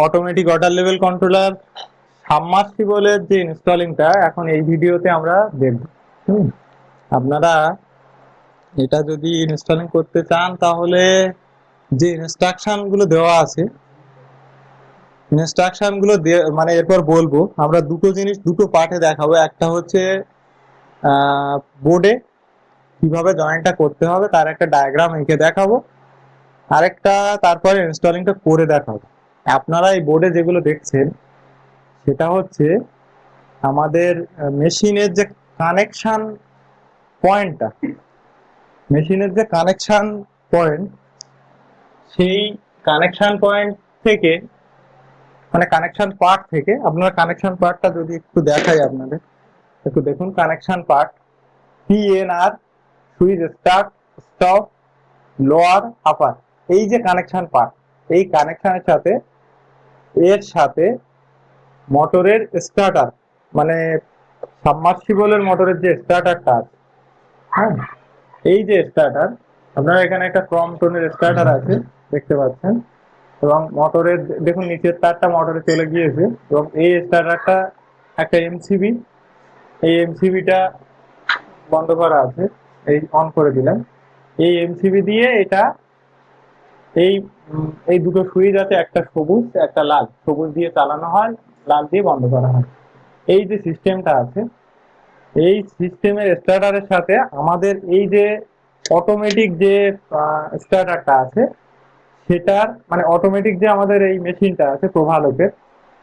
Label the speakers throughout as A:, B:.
A: Automatic water level controller সাবমার্সিবলের যে ইনস্টলিংটা এখন এই ভিডিওতে আমরা দেখব। আপনারা এটা যদি ইনস্টলিং করতে চান তাহলে যে ইনস্ট্রাকশন গুলো দেওয়া আছে, ইনস্ট্রাকশন গুলো মানে এরপর বলবো। আমরা দুটো জিনিস দুটো পার্টে দেখাবো। একটা হচ্ছে বোর্ডে কিভাবে জয়েন্টটা করতে হবে তার একটা ডায়াগ্রাম এঁকে দেখাবো, আরেকটা তারপরে ইনস্টলিংটা করে দেখাবো। আপনারা এই বোর্ডে যেগুলো দেখছেন সেটা হচ্ছে আমাদের মেশিনের যে কানেকশন পয়েন্টটা, মেশিনের যে কানেকশন পয়েন্ট, সেই কানেকশন পয়েন্ট থেকে মানে কানেকশন পার্ট থেকে আপনারা কানেকশন পার্টটা যদি একটু দেখাই আপনাদের, একটু দেখুন। Connection part PNR, switch start, stop, lower, upper, এই যে কানেকশন পার্ট, এই কানেকশনের সাথে এর সাথে মোটরের স্টার্টার মানে সাবমার্সিবলের মোটরের যে স্টার্টারটা আছে, হ্যাঁ, এই যে স্টার্টার, আপনারা এখানে একটা ক্রমটনের স্টার্টার আছে দেখতে পাচ্ছেন, এবং মোটরের দেখুন নিচের তারটা মোটরে চলে গিয়েছে, এবং এই স্টার্টারটা একটা এমসিবি, এই এমসিবিটা বন্ধ করা আছে, এই অন করে দিলাম। এই এমসিবি দিয়ে এটা এই এই দুটো সুইচ আছে, একটা সবুজ একটা লাল, সবুজ দিয়ে চালানো হয়, লাল দিয়ে বন্ধ করা হয়। এই যে সিস্টেমটা আছে, এই সিস্টেমের স্টার্টারের সাথে আমাদের এই যে অটোমেটিক যে স্টার্টারটা আছে সেটার মানে অটোমেটিক যে আমাদের এই মেশিনটা আছে প্রভালোকের,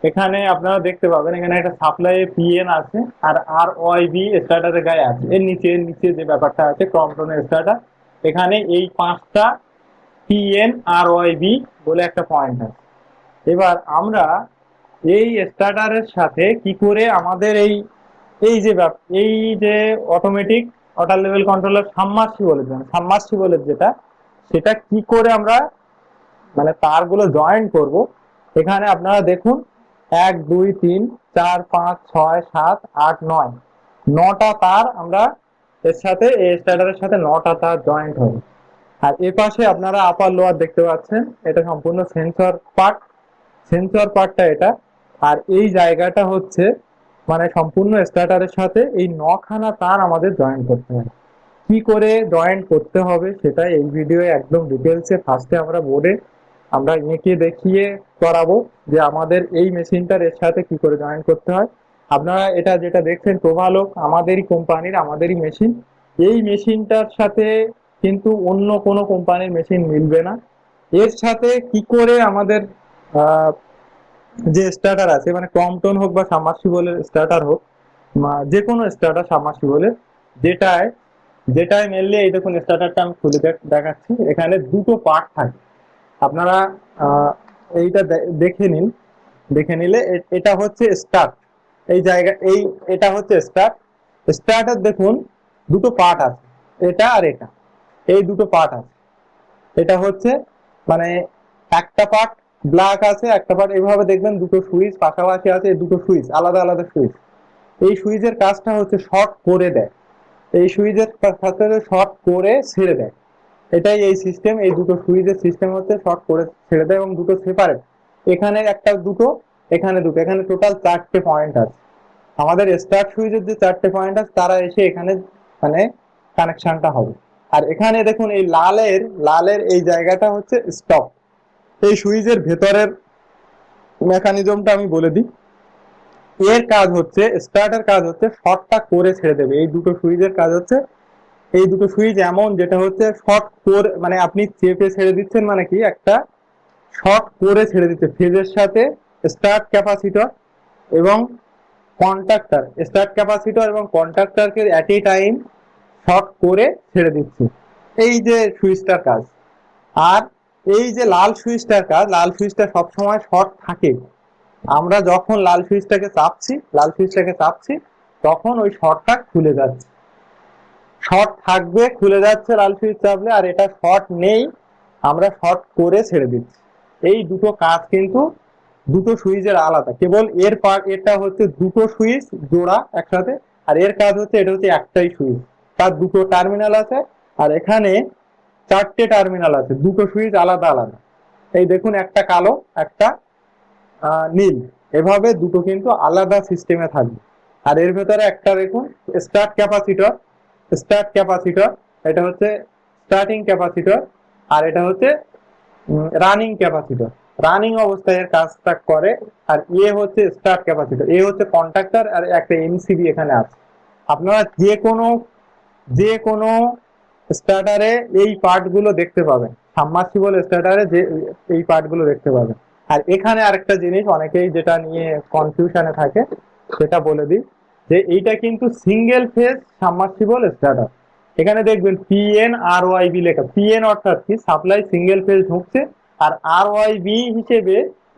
A: এখানে আপনারা দেখতে পাবেন এখানে একটা সাপ্লাই পিএন আছে আর আর ওয়াই বি স্টার্টারের গায়ে আছে। এর নিচে যে ব্যাপারটা আছে ক্রমটনের স্টার্টার, এখানে এই পাঁচটা পিএন আর ওয়াই বি বলে একটা পয়েন্ট আছে। এবার আমরা এই স্টার্টারের সাথে কি করে আমাদের এই এই যে এই যে অটোমেটিক ওয়াটার লেভেল কন্ট্রোলার সাবমার্সিবলের যেটা, সেটা কি করে আমরা মানে তারগুলো জয়েন করব। এখানে আপনারা দেখুন 1 2 3 4 5 6 7 8 9, 9টা তার আমরা এর সাথে এই স্টার্টারের সাথে 9টা তার জয়েন্ট হবে। আর এ পাশে আপনারা আপার লোয়ার দেখতে পাচ্ছেন, এটা সম্পূর্ণ সেন্সর পার্ট, সেন্সর পার্টটা এটা। আর এই জায়গাটা হচ্ছে মানে সম্পূর্ণ স্টার্টারের সাথে এই 9খানা তার আমাদের জয়েন করতে হবে। কি করে জয়েন করতে হবে সেটা এই ভিডিও একদম ডিটেলসে ফার্স্টে আমরা বোর্ডে আমরা এঁকে দেখিয়ে করাবো যে আমাদের এই মেশিনটার এর সাথে কি করে জয়েন করতে হয়। আপনারা এটা যেটা দেখছেন প্রভালোক আমাদেরই কোম্পানির, আমাদেরই মেশিন। এই মেশিনটার সাথে কিন্তু অন্য কোনো কোম্পানির মেশিন মিলবে না। এর সাথে কি করে আমাদের যে স্টার্টার আছে মানে ক্রমটন হোক বা সাবমার্সিবলের স্টার্টার হোক, যে কোনো স্টার্টার সাবমার্সিবলের, যেটায় যেটায় মেনলি এই দেখুন স্টার্টারটা আমি খুলে দেখাচ্ছি, এখানে দুটো পার্ট থাকে। আপনারা এইটা দেখে নিন, দেখে নিলে এটা হচ্ছে স্টার্ট, এই জায়গা এই এটা হচ্ছে স্টার্ট। স্টার্টার দেখুন দুটো পার্ট আছে, এটা আর এটা, এই দুটো পার্ট আছে। এটা হচ্ছে মানে একটা পার্ট ব্ল্যাক আছে, একটা পার্ট এইভাবে দেখবেন দুটো সুইচ পাশাপাশি আছে, এই দুটো সুইচ আলাদা আলাদা সুইচ। এই সুইচের কাজটা হচ্ছে শর্ট করে দেয়, এই সুইচের সাথে শর্ট করে ছেড়ে দেয়, এটাই এই সিস্টেম। এই দুটো সুইচের সিস্টেম হচ্ছে শর্ট করে ছেড়ে দেয় এবং দুটো সেপারেট, এখানে একটা দুটো এখানে দুটো, এখানে টোটাল 4টে পয়েন্ট আছে। আমাদের স্টার্ট সুইচের যে 4টে পয়েন্ট আছে তারা এসে এখানে মানে কানেকশনটা হবে। আর এখানে দেখুন এই লালের এই জায়গাটা হচ্ছে স্টপ। এই সুইচের ভেতরের মেকানিজমটা আমি বলে দিই। এর কাজ হচ্ছে, স্টার্টের কাজ হচ্ছে শর্টটা করে ছেড়ে দেবে। এই দুটো সুইচের কাজ হচ্ছে, এই দুটো সুইচ এমন যেটা হচ্ছে শর্ট করে মানে আপনি চেপে ছেড়ে দিচ্ছেন, মানে কি একটা শর্ট করে ছেড়ে দিচ্ছে ফেজের সাথে স্টার্ট ক্যাপাসিটর এবং কন্ট্যাক্টর, স্টার্ট ক্যাপাসিটর এবং কন্ট্যাক্টরকে এট এ টাইম শর্ট করে ছেড়ে দিচ্ছে, এই যে সুইচটার কাজ। আর এই যে লাল সুইচটার কাজ, লাল সুইচটা সবসময় শর্ট থাকে। আমরা যখন লাল সুইচটাকে চাপছি তখন ওই শর্টটা খুলে যাচ্ছে, শর্ট থাকবে খুলে যাচ্ছে লাল সুইচ চাপলে, আর এটা শর্ট নেই আমরা শর্ট করে ছেড়ে দিচ্ছি। এই দুটো কাজ কিন্তু দুটো সুইচের আলাদা, কেবল এর পার্ট এটা হচ্ছে দুটো সুইচ জোড়া একসাথে, আর এর কাজ হচ্ছে এটা হচ্ছে একটাই সুইচ, তার দুটো টার্মিনাল আছে, আর এখানে 4টে টার্মিনাল আছে, দুটো সুইচ আলাদা আলাদা। এই দেখুন একটা কালো একটা নীল। এভাবে দুটো কিন্তু আলাদা সিস্টেমে থাকবে। আর এর ভেতরে একটা দেখুন স্টার্ট ক্যাপাসিটর, স্টার্ট ক্যাপাসিটর, এটা হচ্ছে স্টার্টিং ক্যাপাসিটর, আর এটা হচ্ছে রানিং ক্যাপাসিটর। রানিং অবস্থায় এর কাজটা করে। আর হচ্ছে স্টার্ট ক্যাপাসিটর, হচ্ছে কন্ডাক্টর, আর একটা এমসিবি এখানে আছে। আপনারা যে কোনো স্টার্টারে এই পার্টগুলো দেখতে পাবেন, সাবমার্সিবল স্টার্টারে যে এই পার্টগুলো দেখতে পাবেন। আর এখানে আরেকটা জিনিস অনেকেই যেটা নিয়ে কনফিউশনে থাকে সেটা বলে দিই, যে এইটা কিন্তু সিঙ্গেল ফেজ সাবমার্সিবল স্টার্টার। এখানে দেখবেন PNRYB লেখা। পিএন অর্থাৎ কি, সাপ্লাই সিঙ্গেল ফেজ ঢুকছে, আর RYB হিসেবে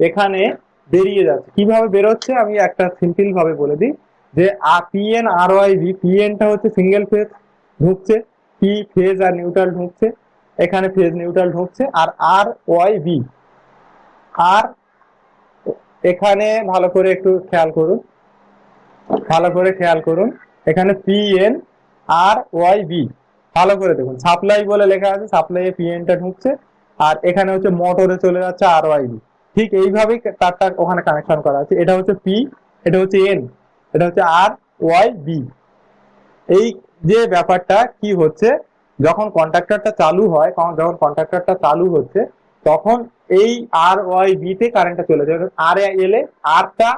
A: এখানে বেরিয়ে যাচ্ছে। কিভাবে বেরোচ্ছে আমি একটা সিম্পল ভাবে বলে দিই, যে PNRYB, পিএনটা হচ্ছে সিঙ্গেল ফেজ ঢুকছে, পি ফেজ আর নিউট্রাল ঢুকছে, এখানে ফেজ নিউট্রাল ঢুকছে। আর RYB, আর এখানে ভালো করে একটু খেয়াল করুন, এখানে PNRYB ভালো করে দেখুন, সাপ্লাই বলে লেখা আছে, সাপ্লাইয়ে পিএনটা ঢুকছে, আর এখানে হচ্ছে মোটরে চলে যাচ্ছে RYB। ঠিক এইভাবেই তারটা ওখানে কানেকশন করা আছে। এটা হচ্ছে পি, এটা হচ্ছে এন, এটা হচ্ছে RYB। এই যে ব্যাপারটা কি হচ্ছে, যখন কন্ট্রাক্টরটা চালু হয়, যখন কন্ট্রাক্টরটা চালু হচ্ছে, তখন এই RYB তে কারেন্টটা চলে যাবে। আর এলে আরটা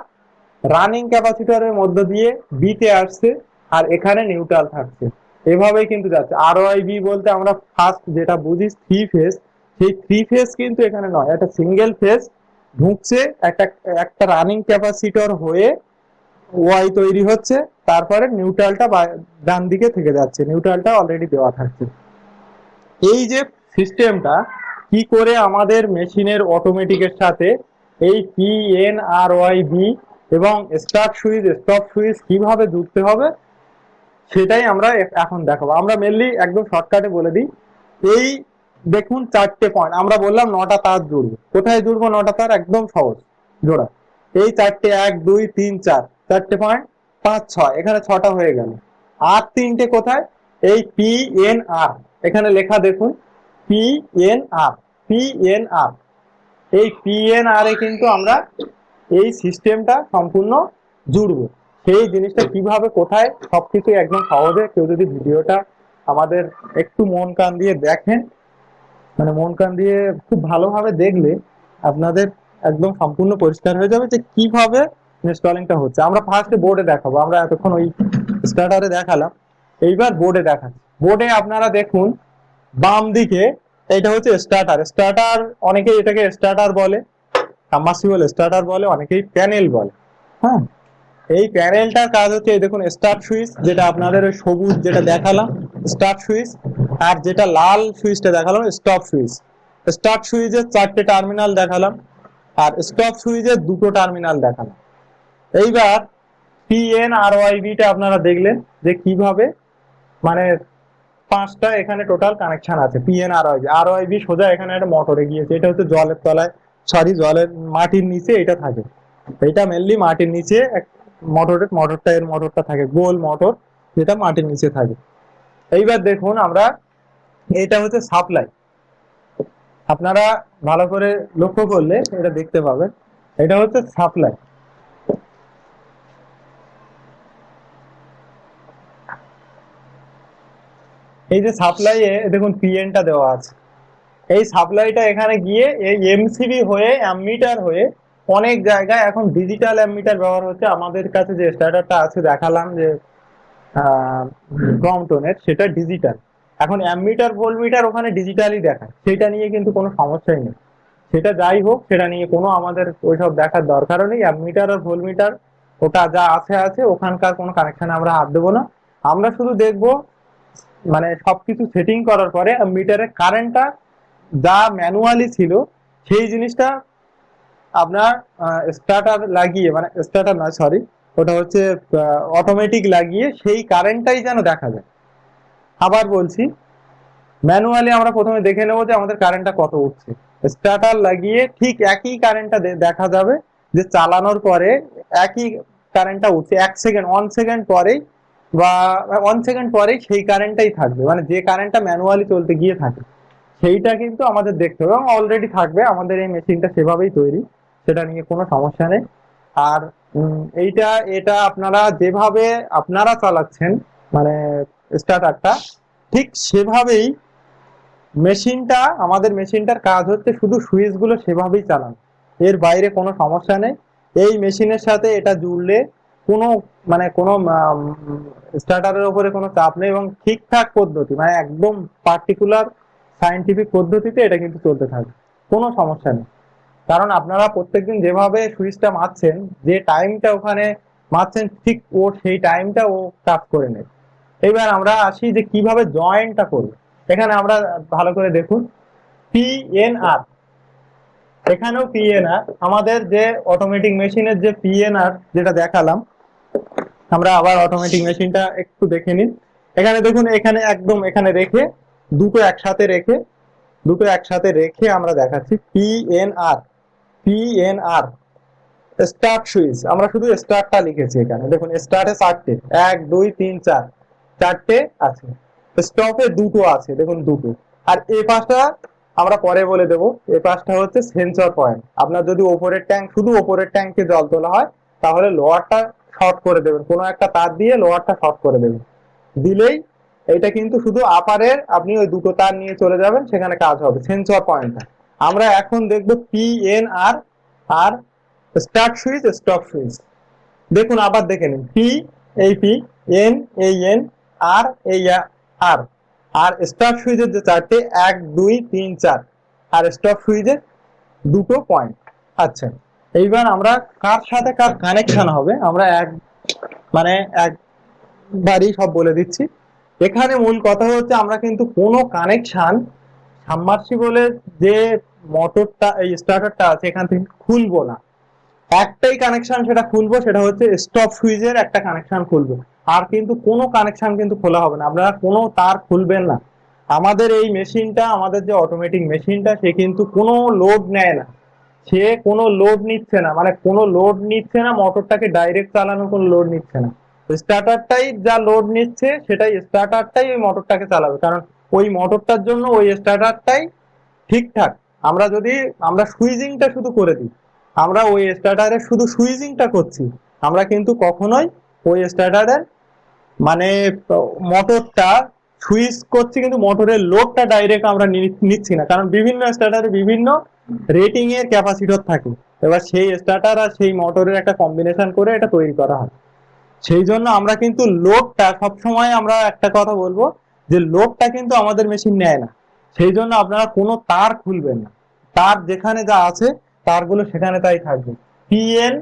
A: রানিং ক্যাপাসিটরের মধ্য দিয়ে বিতে আসছে, আর এখানে নিউট্রাল থাকছে। এভাবেই কিন্তু যাচ্ছে। RYB বলতে আমরা ফার্স্ট যেটা বুঝি থ্রি ফেজ, সেই থ্রি ফেজ কিন্তু এখানে নয়, একটা সিঙ্গেল ফেজ ঢুকছে, একটা একটা রানিং ক্যাপাসিটর হয়ে ওয়াই তৈরি হচ্ছে, তারপরে নিউট্রালটা ডান দিকে থেকে যাচ্ছে, নিউট্রালটা অলরেডি দেওয়া থাকছে। এই যে সিস্টেমটা কি করে আমাদের মেশিনের অটোমেটিকের সাথে এই PNRYB এবং স্টার্ট সুইচ স্টপ সুইচ কিভাবে যুক্ত হবে সেটাই আমরা এখন দেখাবো। আমরা মেনলি একদম শর্টকাটে বলে দিই। এই দেখুন চারটে পয়েন্ট, আমরা বললাম 9টা তার জুড়বো। কোথায় জুড়বো 9টা তার? একদম সহজ জোড়া। এই চারটে, 1 2 3 4, চারটে পয়েন্ট, 5 6, এখানে 6টা হয়ে গেল। আর তিনটে কোথায়? এই PNR, এখানে লেখা দেখুন PNR, PNR। এই PNR এ কিন্তু আমরা এই সিস্টেমটা সম্পূর্ণ জুড়বো। সেই জিনিসটা কিভাবে, কোথায়, সবকিছু একদম সহজে, কেউ যদি ভিডিওটা আমাদের একটু মন কান দিয়ে দেখেন, মানে মন কান দিয়ে খুব ভালোভাবে দেখলে আপনাদের একদম সম্পূর্ণ পরিষ্কার হয়ে যাবে যে কিভাবে ইনস্টলিংটা হচ্ছে। আমরা ফার্স্টে বোর্ডে দেখাবো, আমরা এতক্ষণ ওই স্টার্টারে দেখালাম, এইবার বোর্ডে দেখাচ্ছি। বোর্ডে আপনারা দেখুন বাম দিকে এটা হচ্ছে স্টার্টার। স্টার্টার অনেকেই এটাকে স্টার্টার বলে, সাবমার্সিবল স্টার্টার বলে, অনেকেই প্যানেল বলে। হ্যাঁ, এই প্যানেলটার কাজ হচ্ছে, এই দেখুন স্টার্ট সুইচ, যেটা আপনাদের ওই সবুজ যেটা দেখালাম স্টার্ট সুইচ, আর যেটা লাল সুইচটা দেখালাম স্টপ সুইচ। স্টার্ট সুইচের 4টে টার্মিনাল দেখালাম, আর স্টপ সুইচের 2টো টার্মিনাল দেখালাম। এইবার PNRYB টা আপনারা দেখলেন যে কিভাবে, মানে 5টা এখানে টোটাল কানেকশন আছে। RYB সোজা এখানে একটা মোটরে গিয়েছে, এটা হচ্ছে জলের তলায়, সরি জলের মাটির নিচে এটা থাকে। এটা মেনলি মাটির নিচে মোটরটা থাকে, গোল মোটর, যেটা মাটির নিচে থাকে। এইবার দেখুন আমরা, এটা হচ্ছে সাপ্লাই। আপনারা ভালো করে লক্ষ্য করলে এটা দেখতে পাবেন, এটা হচ্ছে সাপ্লাই। এই যে সাপ্লাইয়ে দেখুন পিএনটা দেওয়া আছে, এই সাপ্লাইটা এখানে গিয়ে এই এমসিবি হয়ে অ্যামমিটার হয়ে অনেক জায়গায় এখন ডিজিটাল অ্যামমিটার ব্যবহার হচ্ছে। আমাদের কাছে যে স্ট্যাটারটা আছে দেখালাম যে ক্রমটনের, সেটা ডিজিটাল। এখন অ্যামমিটার ভোল্টমিটার ওখানে ডিজিটালি দেখায়, সেটা নিয়ে কিন্তু কোনো সমস্যাই নেই। সেটা যাই হোক, সেটা নিয়ে কোনো আমাদের ওইসব দেখার দরকারও নেই। অ্যামমিটার আর ভোল্টমিটার ওটা যা আছে, ওখানকার কোনো কানেকশনে আমরা হাত দেবো না। আমরা শুধু দেখবো, মানে সবকিছু সেটিং করার পরে মিটারের কারেন্টটা যা ম্যানুয়ালি ছিল সেই জিনিসটা আপনার স্টার্টার লাগিয়ে, মানে স্টার্টার নয় সরি, ওটা হচ্ছে অটোমেটিক লাগিয়ে সেই কারেন্টটাই যেন দেখা যায়। আবার বলছি, ম্যানুয়ালি আমরা প্রথমে দেখে নেবো যে আমাদের কারেন্টটা কত উঠছে। স্টার্টার লাগিয়ে ঠিক একই কারেন্টটা দেখা যাবে, যে চালানোর পরে একই কারেন্টটা উঠছে। 1 সেকেন্ড পরেই, বা 1 সেকেন্ড পরেই সেই কারেন্টটাই থাকবে, মানে যে কারেন্টটা ম্যানুয়ালি চলতে গিয়ে থাকে সেইটা কিন্তু আমাদের দেখতে হবে, এবং অলরেডি থাকবে। আমাদের এই মেশিনটা সেভাবেই তৈরি, সেটা নিয়ে কোনো সমস্যা নেই। আর এইটা এটা আপনারা যেভাবে আপনারা চালাচ্ছেন মানে স্টার্টারটা, ঠিক সেভাবেই আমাদের মেশিনটার কাজ হচ্ছে শুধু সুইচ গুলো সেভাবেই চালানো, এর বাইরে কোনো সমস্যা নেই। এই মেশিনের সাথে এটা জুড়লে কোনো মানে কোনো স্টার্টারের উপরে কোনো চাপ নেই, এবং ঠিকঠাক পদ্ধতি মানে একদম পার্টিকুলার সায়েন্টিফিক পদ্ধতিতে এটা কিন্তু চলতে থাকবে, কোনো সমস্যা নেই। কারণ আপনারা প্রত্যেকদিন যেভাবে সুইচটা মারছেন, যে টাইমটা ওখানে মারছেন, ঠিক ও সেই টাইমটা ও কাজ করে নেয়। এবার আমরা আসি যে কিভাবে জয়েন্টটা করবো। এখানে আমরা ভালো করে দেখুন, পিএনআর, এখানেও পিএনআর, আমাদের যে অটোমেটিক মেশিনের যে পিএনআর যেটা দেখালাম, আমরা আবার অটোমেটিক মেশিনটা একটু দেখে নিন। এখানে দেখুন, এখানে একদম এখানে রেখে দুটো একসাথে রেখে আমরা দেখাচ্ছি পিএনআর। পিএনআর স্টার্ট সুইচ, আমরা শুধু স্টার্টটা লিখেছি এখানে দেখুন, স্টার্টে 4টে, 1 2 3 4, 4টে আছে। স্টপে দুটো আছে দেখুন, দুটো। আর এই পাশটা আমরা পরে বলে দেবো, এই পাশটা হচ্ছে সেন্সর পয়েন্ট। আপনার যদি ওপরের ট্যাঙ্ক, শুধু ওপরের ট্যাঙ্কে জল তোলা হয়, তাহলে লোয়ারটা শর্ট করে দেবেন, কোনো একটা তার দিয়ে লোয়ারটা শর্ট করে দেবেন, দিলেই এটা কিন্তু শুধু আপারের আপনি ওই দুটো তার নিয়ে চলে যাবেন, সেখানে কাজ হবে সেন্সর পয়েন্টটা। আমরা এখন দেখবো পিএনআর আর স্টার্ট সুইচ, স্টপ সুইচ। দেখুন আবার দেখে নিন, পি এই পি, এন এই এন, আর এই আর। আর স্টার্ট সুইচের যে 4টে, 1 2 3 4, আর স্টপ সুইচের দুটো পয়েন্ট। আচ্ছা, এইবার আমরা কার সাথে কার কানেকশন হবে আমরা মানে একবারই সব বলে দিচ্ছি। এখানে মূল কথা হচ্ছে, আমরা কিন্তু কোনো কানেকশন সাবমার্সিবলের যে মোটরটা, এই স্টার্টারটা আছে, এখান থেকে খুলবো না। একটাই কানেকশন সেটা খুলবো, সেটা হচ্ছে স্টপ সুইচের একটা কানেকশন খুলবো। আর কিন্তু কোনো কানেকশন কিন্তু খোলা হবে না, আপনারা কোনো তার খুলবেন না। আমাদের এই মেশিনটা, আমাদের যে অটোমেটিক মেশিনটা, সে কিন্তু কোনো লোড নেয় না, সে কোনো লোড নিচ্ছে না, মানে কোনো লোড নিচ্ছে না, মোটরটাকে ডাইরেক্ট চালানোর কোনো লোড নিচ্ছে না। স্টার্টারটাই যা লোড নিচ্ছে, সেটাই স্টার্টারটাই ওই মোটরটাকে চালাবে, কারণ ওই মোটরটার জন্য ওই স্টার্টারটাই ঠিকঠাক। আমরা সুইচিংটা শুধু করে দিই, আমরা ওই স্টার্টারের শুধু সুইচিংটা করছি, আমরা কিন্তু কখনোই ওই স্টার্টারের মানে মোটরটা সুইচ করছি, কিন্তু মোটরের লোডটা ডাইরেক্ট আমরা নিচ্ছি না, কারণ বিভিন্ন স্টার্টারে বিভিন্ন রেটিং এর ক্যাপাসিটর থাকে। এবার সেই স্টার্টার আর সেই মোটরের একটা কম্বিনেশন করে এটা তৈরি করা হয়। সেই জন্য আমরা কিন্তু লোডটা সবসময়, আমরা একটা কথা বলবো যে লোডটা কিন্তু আমাদের মেশিন নেয় না। সেই জন্য আপনারা কোনো তার খুলবেন না, তার যেখানে যা আছে তারগুলো সেখানে তাই থাকবে। পিএন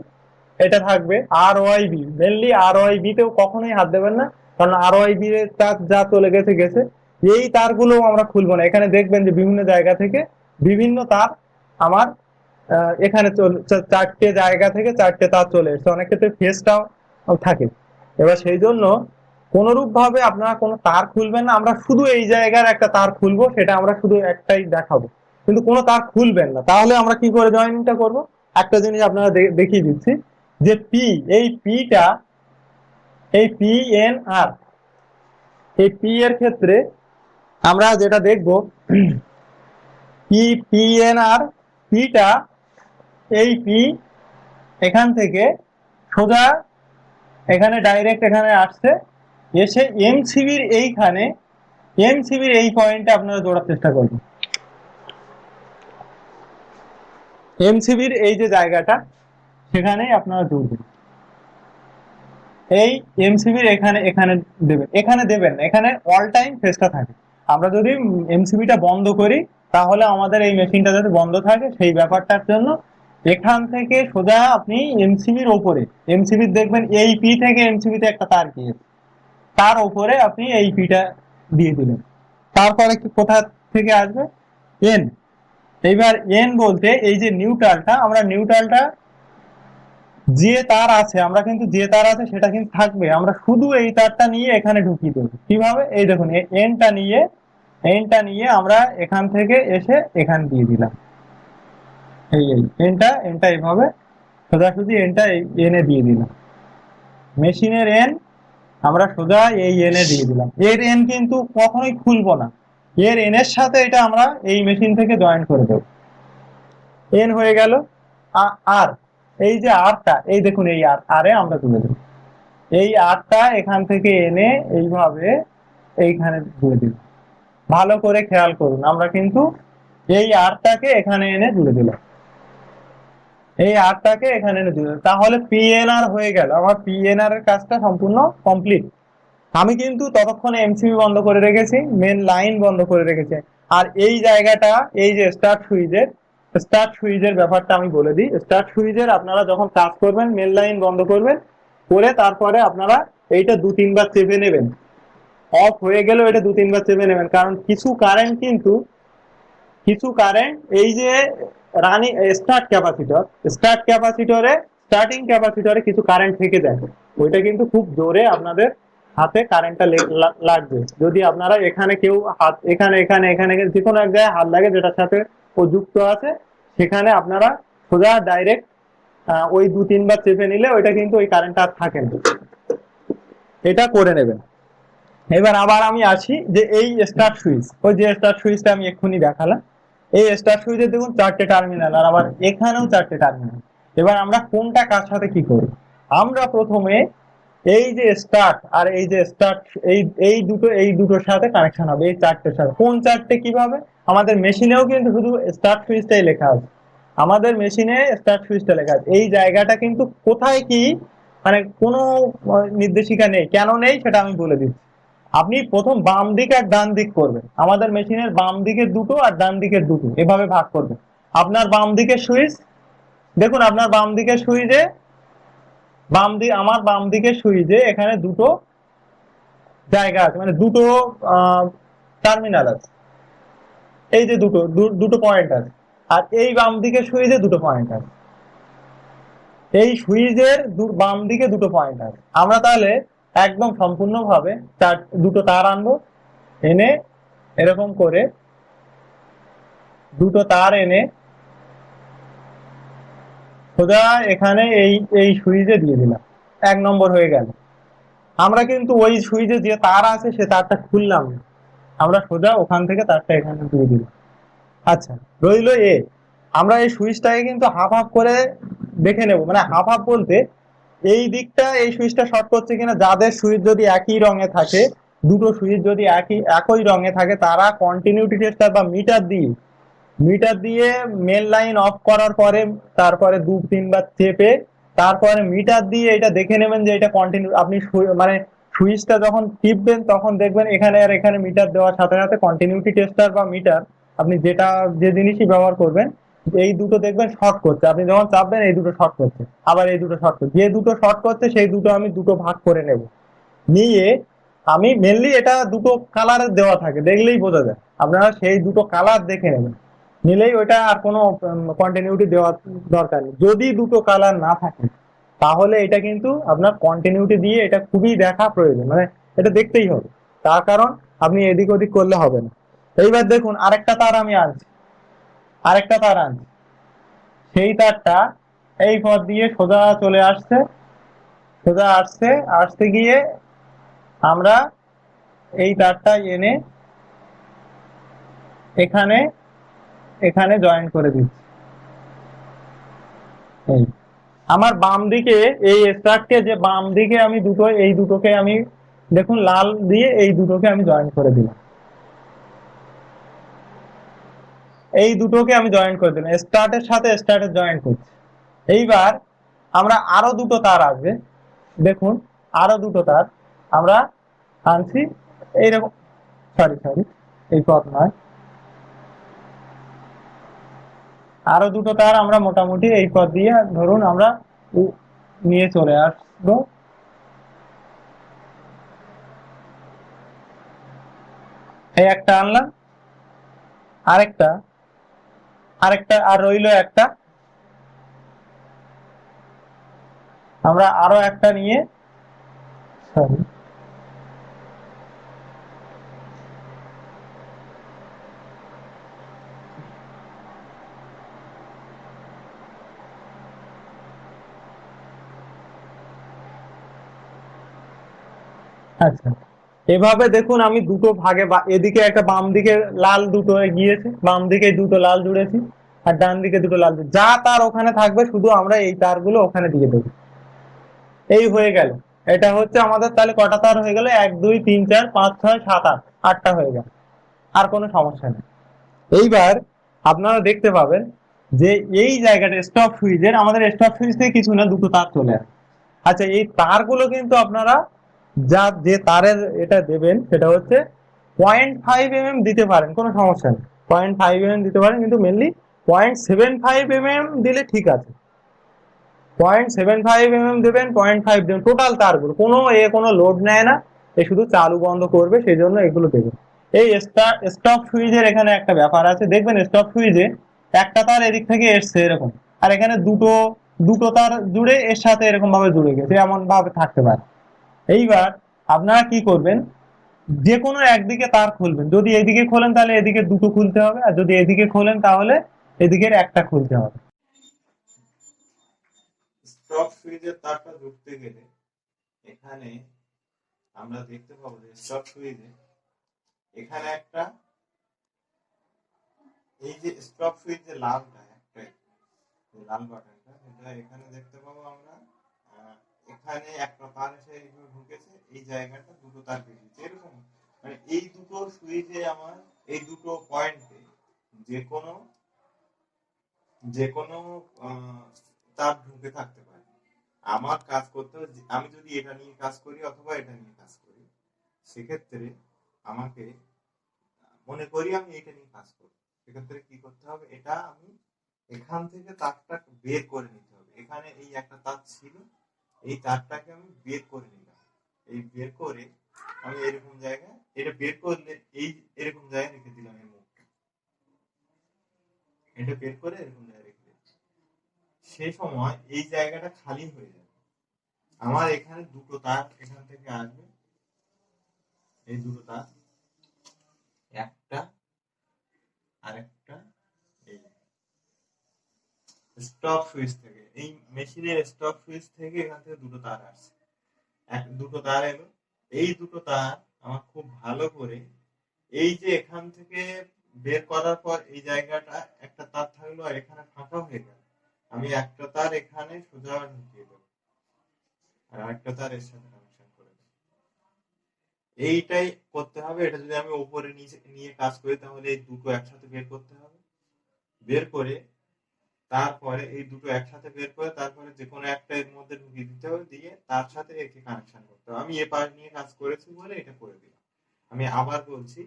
A: এটা থাকবে, আর ওয়াই বি, মেনলি আর ওয়াই বি তেও কখনোই হাত দেবেন না, কারণ আর ওয়াই বি এর তার যা চলে গেছে গেছে। এই তারগুলো আমরা খুলবো না। এখানে দেখবেন যে বিভিন্ন জায়গা থেকে বিভিন্ন তার আমার এখানে 4টে জায়গা থেকে 4টে তার চলে এসছে, অনেক ক্ষেত্রে ফেসটাও থাকে। এবার সেই জন্য কোনরূপ ভাবে আপনারা কোনো তার খুলবেন না, আমরা শুধু এই জায়গার একটা তার খুলবো, সেটা আমরা শুধু একটাই দেখাবো, কিন্তু কোনো তার খুলবেন না। তাহলে আমরা কি করে জয়েনিংটা করব, একটা জিনিস আপনারা দেখিয়ে দিচ্ছি, যে পি, এই পিটা, এই পি এন আর, এই পি এর ক্ষেত্রে আমরা যেটা দেখবো, পি এন আর পিটা, এই পি এখান থেকে সোজা এখানে ডাইরেক্ট এখানে আসছে, এসে এমসিবির এইখানে, এমসিবির এই পয়েন্টে আপনারা জোড়ার চেষ্টা করবেন। এমসিবির এই যে জায়গাটা, সেখানেই আপনারা জুড়বেন। এই এমসিবির এখানে এখানে দেবেন, এখানে দেবেন না, এখানে অল টাইম ফেসটা থাকে। আমরা যদি এমসিবিটা বন্ধ করি, তাহলে আমাদের এই মেশিনটা যাতে বন্ধ থাকে, সেই ব্যাপারটার জন্য এখান থেকে সোজা আপনি এমসিবির ওপরে, এমসিবির দেখবেন এই পি থেকে এমসিবিতে একটা তার গিয়েছে, তার উপরে আপনি এই পিটা দিয়ে দিলেন। তারপরে কি কোথা থেকে আসবে, এন। এইবার এন বলতে এই যে নিউট্রালটা, আমরা নিউট্রালটা যে তার আছে, আমরা কিন্তু যে তার আছে সেটা কিন্তু থাকবে, আমরা শুধু এই তারটা নিয়ে এখানে ঢুকিয়ে দেবো। কিভাবে, এই দেখুন, এনটা নিয়ে আমরা এখান থেকে এসে এখানে দিয়ে দিলাম, এই এনটা এইভাবে সোজাসুজি এনটা এনে দিয়ে দিলাম, মেশিনের এন আমরা সোজা এই এনে দিয়ে দিলাম। এর এন কিন্তু কখনোই খুলবো না, এর এন এর সাথে এটা আমরা এই মেশিন থেকে জয়েন করে দেবো। এন হয়ে গেল। আর এই যে আরটা, এই দেখুন এই আরে আমরা তুলে দেব, এই আরটা এখান থেকে এনে এইভাবে এইখানে জুড়ে দিব। ভালো করে খেয়াল করুন, আমরা কিন্তু এই আরটাকে এখানে এনে জুড়ে দিলাম, এই আরটাকে এখানে এনে জুড়ে দিলাম, তাহলে পিএনআর হয়ে গেল। আমার পিএনআর এর কাজটা সম্পূর্ণ কমপ্লিট। আমি কিন্তু ততক্ষণে এমসিবি বন্ধ করে রেখেছি, মেন লাইন বন্ধ করে রেখেছি। আর এই জায়গাটা, এই যে স্টার্ট সুইচের ব্যাপারটা আমি বলে দিই। স্টার্ট সুইচের আপনারা যখন কাজ করবেন, মেন লাইন বন্ধ করবেন, করে তারপরে আপনারা এইটা 2-3 বার চেপে নেবেন। অফ হয়ে গেলেও এটা 2-3 বার চেপে নেবেন, কারণ কিছু কারেন্ট এই যে রানিং স্টার্টিং ক্যাপাসিটরে কিছু কারেন্ট থেকে যায়, ওইটা কিন্তু খুব জোরে আপনাদের হাতে কারেন্টটা লাগবে। যদি আপনারা এখানে কেউ হাত এখানে এখানে এখানে যে কোনো এক জায়গায় হাত লাগে যেটার সাথে ও যুক্ত আছে, সেখানে আপনারা সোজা ডাইরেক্ট ওই 2-3 বার চেপে নিলে ওইটা কিন্তু ওই কারেন্টটা আর থাকে না। এটা করে নেবেন। এবার আবার আমি আসি যে এই স্টার্ট সুইচ, ওই যে স্টার্ট সুইচটা আমি এক্ষুনি দেখালাম, এই স্টার্ট সুইচে দেখুন 4টে টার্মিনাল, আর আবার এখানেও 4টে টার্মিনাল। এবার আমরা কোনটা কার সাথে কি করি? আমরা প্রথমে এই যে স্টার্ট আর এই যে স্টার্ট, এই দুটোর সাথে কানেকশন হবে, এই 4টের সাথে। কোন 4টে কিভাবে? আমাদের মেশিনেও কিন্তু শুধু স্টার্ট সুইচটাই লেখা আছে, আমাদের মেশিনে স্টার্ট সুইচটা লেখা আছে। এই জায়গাটা কিন্তু কোথায় কি, মানে কোনো নির্দেশিকা নেই। কেন নেই সেটা আমি বলে দিচ্ছি। আপনি প্রথম বাম দিক আর ডান দিক করবেন, আমাদের মেশিনের বাম দিকের দুটো আর ডান দিকের দুটো এভাবে ভাগ করবেন। আপনার বাম দিকের সুইচ দেখুন, আপনার আমার বাম দিকের সুইচে এখানে দুটো জায়গা আছে, মানে দুটো টার্মিনাল আছে, এই যে দুটো পয়েন্ট আছে। আর এই বাম দিকের সুইচে দুটো পয়েন্ট আছে, এই সুইচের বাম দিকে দুটো পয়েন্ট আছে। আমরা তাহলে একদম সম্পূর্ণভাবে দুটো তার আনবো, এনে এরকম করে দুটো তার এনে সোজা এখানে এই সুইচে দিয়ে দিলাম। 1 নম্বর হয়ে গেল। আমরা কিন্তু ওই সুইচে যে তার আছে সে তারটা খুললাম না, আমরা সোজা ওখান থেকে তারটা এখানে দিয়ে দিলাম। আচ্ছা, রইল আমরা এই সুইচটাকে কিন্তু হাফ হাফ করে দেখে নেব, মানে হাফ হাফ বলতে এই দিকটা এই সুইচটা শর্ট করছে কিনা। যাদের সুইচ যদি একই রঙে থাকে, দুটো সুইচ যদি একই রঙে থাকে, তারা কন্টিনিউটি টেস্টার বা মিটার দিয়ে মেন লাইন অফ করার পরে তারপরে 2-3 বার চেপে তারপরে মিটার দিয়ে এটা দেখে নেবেন যে এটা কন্টিনিউ। আপনি মানে সুইচটা যখন টিপবেন তখন দেখবেন এখানে আর এখানে মিটার দেওয়ার সাথে সাথে কন্টিনিউটি টেস্টার বা মিটার, আপনি যে জিনিসই ব্যবহার করবেন, এই দুটো দেখবেন শর্ট করছে। আপনি যখন চাপবেন এই দুটো শর্ট করছে, আবার এই দুটো শর্ট করছে। যে দুটো শর্ট করছে সেই দুটো আমি দুটো ভাগ করে নেব, নিয়ে আমি মেনলি এটা দুটো কালারের দেওয়া থাকে, দেখলেই বোঝা যায়। আপনারা সেই দুটো কালার দেখে নেবেন, নিলেই ওইটা আর কোনো কন্টিনিউটি দেওয়ার দরকার নেই। যদি দুটো কালার না থাকে তাহলে এটা কিন্তু আপনার কন্টিনিউটি দিয়ে এটা খুবই দেখা প্রয়োজন, মানে এটা দেখতেই হবে। তার কারণ আপনি এদিক ওদিক করলে হবে না। এইবার দেখুন আরেকটা তার আনছি, সেই তারটা এই পথ দিয়ে সোজা চলে আসছে, আসতে গিয়ে আমরা এই তারটা এনে এখানে জয়েন করে দিচ্ছি। এই আমার বাম দিকে এই স্টার্টকে যে বাম দিকে আমি এই দুটোকে আমি দেখুন লাল দিয়ে এই দুটোকে আমি জয়েন করে দিলাম, স্টার্টের সাথে স্টার্টের জয়েন করছি। এইবার আমরা আরো দুটো তার আসবে, দেখুন আরো দুটো তার আমরা আনছি এইরকম, সরি এই পথ নয়, আরো দুটো তার আমরা মোটামুটি এই পথ দিয়ে ধরুন আমরা নিয়ে চলে আসবো। এই একটা আনলাম, আরেকটা আর রইল একটা, আমরা আরো একটা নিয়ে সরি আচ্ছা, এভাবে দেখুন আমি দুটো ভাগে, এদিকে একটা বাম দিকে লাল দুটো গিয়েছে, বাম দিকে দুটো লাল জুড়েছি, আর ডান দিকে দুটো লাল দিয়ে, যা তার ওখানে থাকবে শুধু আমরা এই তারগুলো ওখানে দিয়ে দেবো। এই হয়ে গেল। এটা হচ্ছে আমাদের তাহলে কটা তার হয়ে গেল, 1 2 3 4 5 6 7 8, 8টা হয়ে গেল। আর কোনো সমস্যা নেই। এইবার আপনারা দেখতে পাবেন যে এই জায়গাটা স্টপ সুইচের, আমাদের স্টপ সুইচ থেকে কিছু না দুটো তার চলে আসে। আচ্ছা, এই তারগুলো কিন্তু আপনারা যে তারের এটা দেবেন সেটা হচ্ছে 0.5 mm দিতে পারেন, কোনো সমস্যা নেই। 0.5 mm দিতে পারেন, কিন্তু মেনলি 0.75 mm দিলে ঠিক আছে। 0.75 mm দেবেন, 0.5 দেবেন, টোটাল তারগুলো কোনো লোড নেয় না, এ শুধু চালু বন্ধ করবে, সেই জন্য এগুলো দেবেন। এই স্টপ সুইচের এখানে একটা ব্যাপার আছে, দেখবেন স্টপ সুইচে একটা তার এদিক থেকে এসছে এরকম, আর এখানে দুটো দুটো তার জুড়ে এর সাথে এরকম ভাবে জুড়ে গেছে, এমন ভাবে থাকতে পারে। এইবার আপনারা কি করবেন, যে কোনো একদিকে তার খুলবেন। যদি এদিকে খোলেন তাহলে এদিকে দুটো খুলতে হবে, আর যদি এদিকে খোলেন তাহলে এদিকের একটা খুলতে হবে।
B: স্টপ সুইচের তারটা ঢুকতে গেলে এখানে আমরা দেখতে পাবো যে স্টপ সুইচে এখানে একটা, এই যে স্টপ সুইচ যে লালটা একটা, লাল বাটনটা, এটা এখানে দেখতে পাবো আমরা। এখানে একটা তার এসে এইভাবে ঢুকেছে, এই জায়গাটা দুটো তার বেরিয়েছে এরকম। মানে এই দুটো সুইচে আমার এই দুটো পয়েন্টে যে কোনো যে কোনো তার ঢুকে থাকতে পারে। আমার কাজ করতে হবে, আমি যদি এটা নিয়ে কাজ করি অথবা এটা নিয়ে কাজ করি, সেক্ষেত্রে আমাকে মনে করি আমি এটা নিয়ে কাজ করি, সেক্ষেত্রে কি করতে হবে, এটা আমি এখান থেকে তারটা বের করে নিতে হবে। এখানে এই একটা তার ছিল, এই তারটাকে আমি বের করে নিলাম। এই বের করে আমি এরকম জায়গায়, এটা বের করলে এই এরকম জায়গায় রেখে দিলাম, এই মুখটা এটা বের করে এরকম জায়গায় রেখে দিলাম। সেই সময় এই জায়গাটা খালি হয়ে যাবে। আমার এখানে দুটো তার এখান থেকে আসবে, এই দুটো তার, একটা আর একটা, এই স্টপ সুইচ থেকে, এই মেশিনের স্টপ সুইচ থেকে এখান থেকে দুটো তার আসছে, দুটো তার এলো। এই দুটো তার আমার খুব ভালো করে, এই যে এখান থেকে বের করার পর এই জায়গাটা একটা তার থাকলো আর এখানে ফাঁকা হয়ে গেল, আমি একটা তার এখানে সোজা ঢুকিয়ে দেবো আর একটা তার এর সাথে কানেকশন করে দেবো। এইটাই করতে হবে। এটা যদি আমি উপরে নিচে নিয়ে কাজ করি তাহলে এই দুটো একসাথে বের করতে হবে, বের করে তারপরে এই দুটো একসাথে বের করে তারপরে যে কোনো একটা এর মধ্যে ঢুকিয়ে দিতে হবে, দিয়ে তার সাথে একে কানেকশন করতে হবে। আমি এ পাশ নিয়ে কাজ করেছি বলে এটা করে দিলাম। আমি আবার বলছি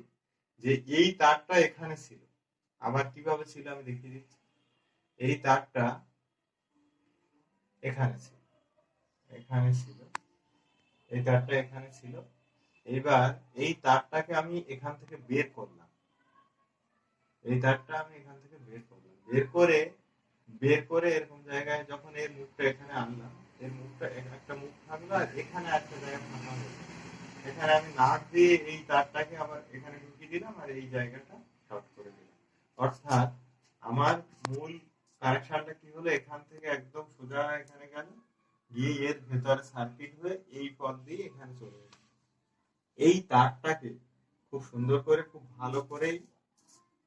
B: যে এই তারটা এখানে ছিল, আবার কিভাবে ছিল আমি দেখিয়ে দিচ্ছি। এই তারটা এখানে ছিল, এখানে ছিল, এই তারটা এখানে ছিল। এবার এই তারটাকে আমি এখান থেকে বের করলাম, এই তারটা আমি এখান থেকে বের করলাম, বের করে এরকম জায়গায় যখন এর মুখটা এখানে আনলাম, এর মুখটা একটা মুখ থাকলো আর এখানে একটা জায়গা ফাঁকা হলো, এখানে আমি নাট দিয়ে এই তারটাকে আবার এখানে ঢুকিয়ে দিলাম আর এই জায়গাটা শর্ট করে দিলাম। অর্থাৎ আমার মূল কানেকশনটা কি হলো, এখান থেকে একদম সোজা এখানে গেল, গিয়ে এর ভেতরে সার্কিট হয়ে এই পথ দিয়ে এখানে চলে গেল। এই তারটাকে খুব সুন্দর করে, খুব ভালো করেই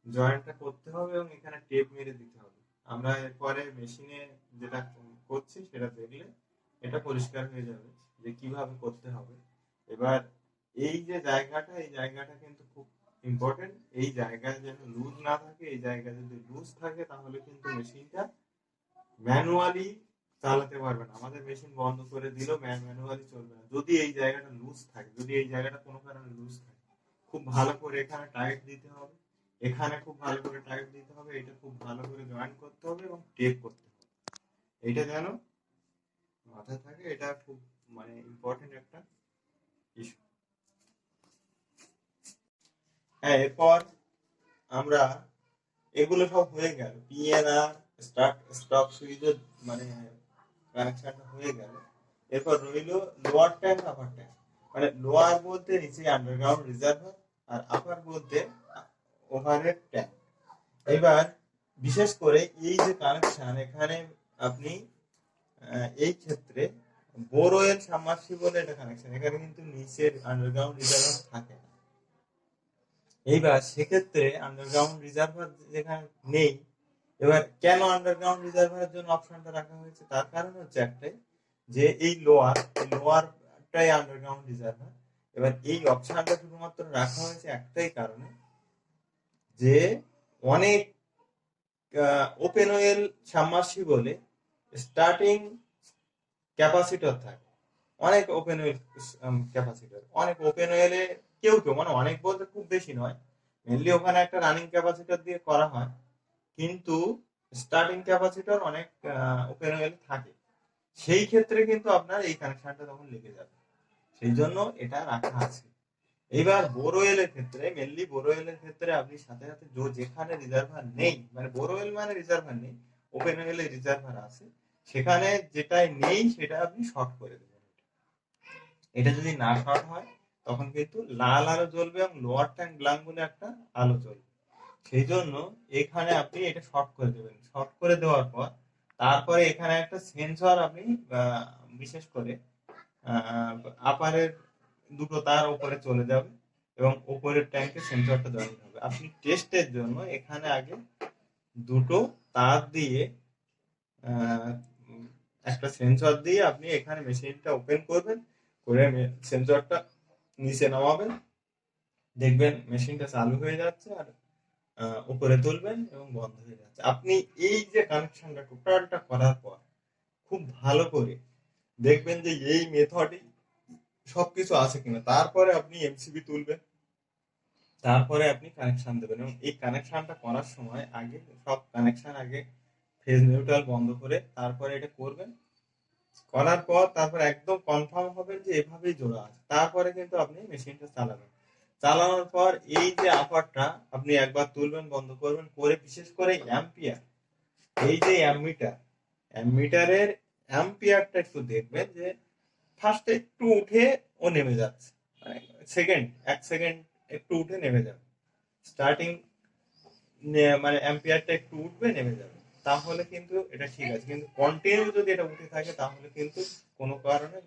B: জয়েন্টটা করতে হবে এবং এখানে টেপ মেরে দিতে হবে। আমরা এরপরে মেশিনে যেটা করছি সেটা দেখলে এটা পরিষ্কার হয়ে যাবে যে কিভাবে করতে হবে। এবার এই যে জায়গাটা, এই জায়গাটা কিন্তু খুব ইম্পর্টেন্ট। এই জায়গায় যেন লুজ না থাকে, এই জায়গায় যদি লুজ থাকে তাহলে কিন্তু মেশিনটা ম্যানুয়ালি চালাতে পারবে না। আমাদের মেশিন বন্ধ করে দিলেও ম্যানুয়ালি চলবে না যদি এই জায়গাটা লুজ থাকে। যদি এই জায়গাটা কোনো কারণে লুজ থাকে, খুব ভালো করে এখানে টাইট দিতে হবে, এখানে খুব ভালো করে টাইট দিতে হবে, এটা খুব ভালো করে জয়েন করতে হবে এবং টেপ করতে হবে। এটা যেন মাথায় থাকে, এটা খুব মানে ইম্পর্টেন্ট একটা ইস্যু। হ্যাঁ, এরপর আমরা এগুলো সব হয়ে গেল, পিএনআর স্টপ সুইচের মানে কানেকশনটা হয়ে গেল। এরপর রইল লোয়ার ট্যাঙ্ক, আপার ট্যাঙ্ক। মানে লোয়ার বলতে নিচে আন্ডারগ্রাউন্ড রিজার্ভার, আর আপার বলতে ওভারহেড ট্যাঙ্ক। এবার বিশেষ করে এই যে কানেকশন, এখানে আপনি এই ক্ষেত্রে বোরওয়েল সাবমার্সিবল এটা কানেকশন, এখানে কিন্তু নিচের আন্ডারগ্রাউন্ড রিজার্ভার থাকে না। এইবার সেক্ষেত্রে আন্ডারগ্রাউন্ড রিজার্ভার যেখানে নেই, এবার কেন আন্ডারগ্রাউন্ড রিজার্ভারের জন্য অপশনটা রাখা হয়েছে, তার কারণ হচ্ছে একটাই, যে এই লোয়ারটাই আন্ডারগ্রাউন্ড রিজার্ভার। এবার এই অপশনটা শুধুমাত্র রাখা হয়েছে একটাই কারণে, যে অনেক ওপেন ওয়েল সাবমার্সিবলে স্টার্টিং ক্যাপাসিটর থাকে, অনেক ওপেন ওয়েল ক্যাপাসিটর, অনেক ওপেন ওয়েলে কেউ কেউ, মানে অনেক বলতে খুব বেশি নয়, মেনলি ওখানে একটা রানিং ক্যাপাসিটর দিয়ে করা হয়, কিন্তু স্টার্টিং ক্যাপাসিটর অনেক ওপেন ওয়েল থাকে, সেই ক্ষেত্রে কিন্তু আপনার এই কানেকশনটা তখন লেগে যাবে, সেই জন্য এটা রাখা আছে। এইবার বোরওয়েলের ক্ষেত্রে, মেনলি বোরওয়েলের ক্ষেত্রে আপনি সাথে সাথে যেখানে রিজার্ভার নেই, মানে বোরওয়েল মানে রিজার্ভার নেই, ওপেন ওয়েলে রিজার্ভার আছে, সেখানে যেটাই নেই সেটা আপনি শর্ট করে দেবেন। এটা যদি না শর্ট হয় তখন কিন্তু লাল আলো জ্বলবে এবং লোয়ার ট্যাঙ্ক ব্ল্যাঙ্ক বলে একটা আলো জ্বলবে, সেই জন্য এখানে আপনি এটা শর্ট করে দেবেন। শর্ট করে দেওয়ার পর তারপরে এখানে একটা সেন্সর আপনি বিশেষ করে আপারের দুটো তার উপরে চলে যাবে এবং উপরের ট্যাঙ্কে সেন্সরটা জয়েন হবে। আপনি টেস্টের জন্য এখানে আগে দুটো তার দিয়ে একটা সেন্সর দিয়ে আপনি এখানে মেশিনটা ওপেন করবেন, করে সেন্সরটা নিচে নামাবেন, দেখবেন মেশিনটা চালু হয়ে যাচ্ছে, আর উপরে তুলবেন এবং বন্ধ হয়ে যাচ্ছে। আপনি এই যে কানেকশনটা টোটালটা করার পর খুব ভালো করে দেখবেন যে এই মেথডই সবকিছু আছে কিনা, তারপরে আপনি এমসিবি তুলবেন, তারপরে আপনি কানেকশন দেবেন। এবং এই কানেকশনটা করার সময় আগে সব কানেকশন আগে ফেজ নিউট্রাল বন্ধ করে তারপরে এটা করবেন। করার পর তারপর একদম কনফার্ম হবেন যে এভাবেই জোড়া আছে, তারপরে কিন্তু আপনি মেশিনটা চালাবেন। চালানোর পর এই যে আপারটা আপনি একবার তুলবেন, বন্ধ করবেন, করে বিশেষ করে অ্যাম্পিয়ার, এই যে অ্যামিটারের অ্যাম্পিয়ারটা একটু দেখবেন যে ফার্স্টে একটু উঠে ও নেমে যাচ্ছে, এক সেকেন্ড একটু উঠে নেমে যাবে, স্টার্টিং মানে অ্যাম্পিয়ারটা একটু উঠবে নেমে যাবে, তাহলে কিন্তু এটা ঠিক আছে। কিন্তু কন্টিনিউ যদি এটা উঠে থাকে তাহলে কিন্তু কোনো কারণে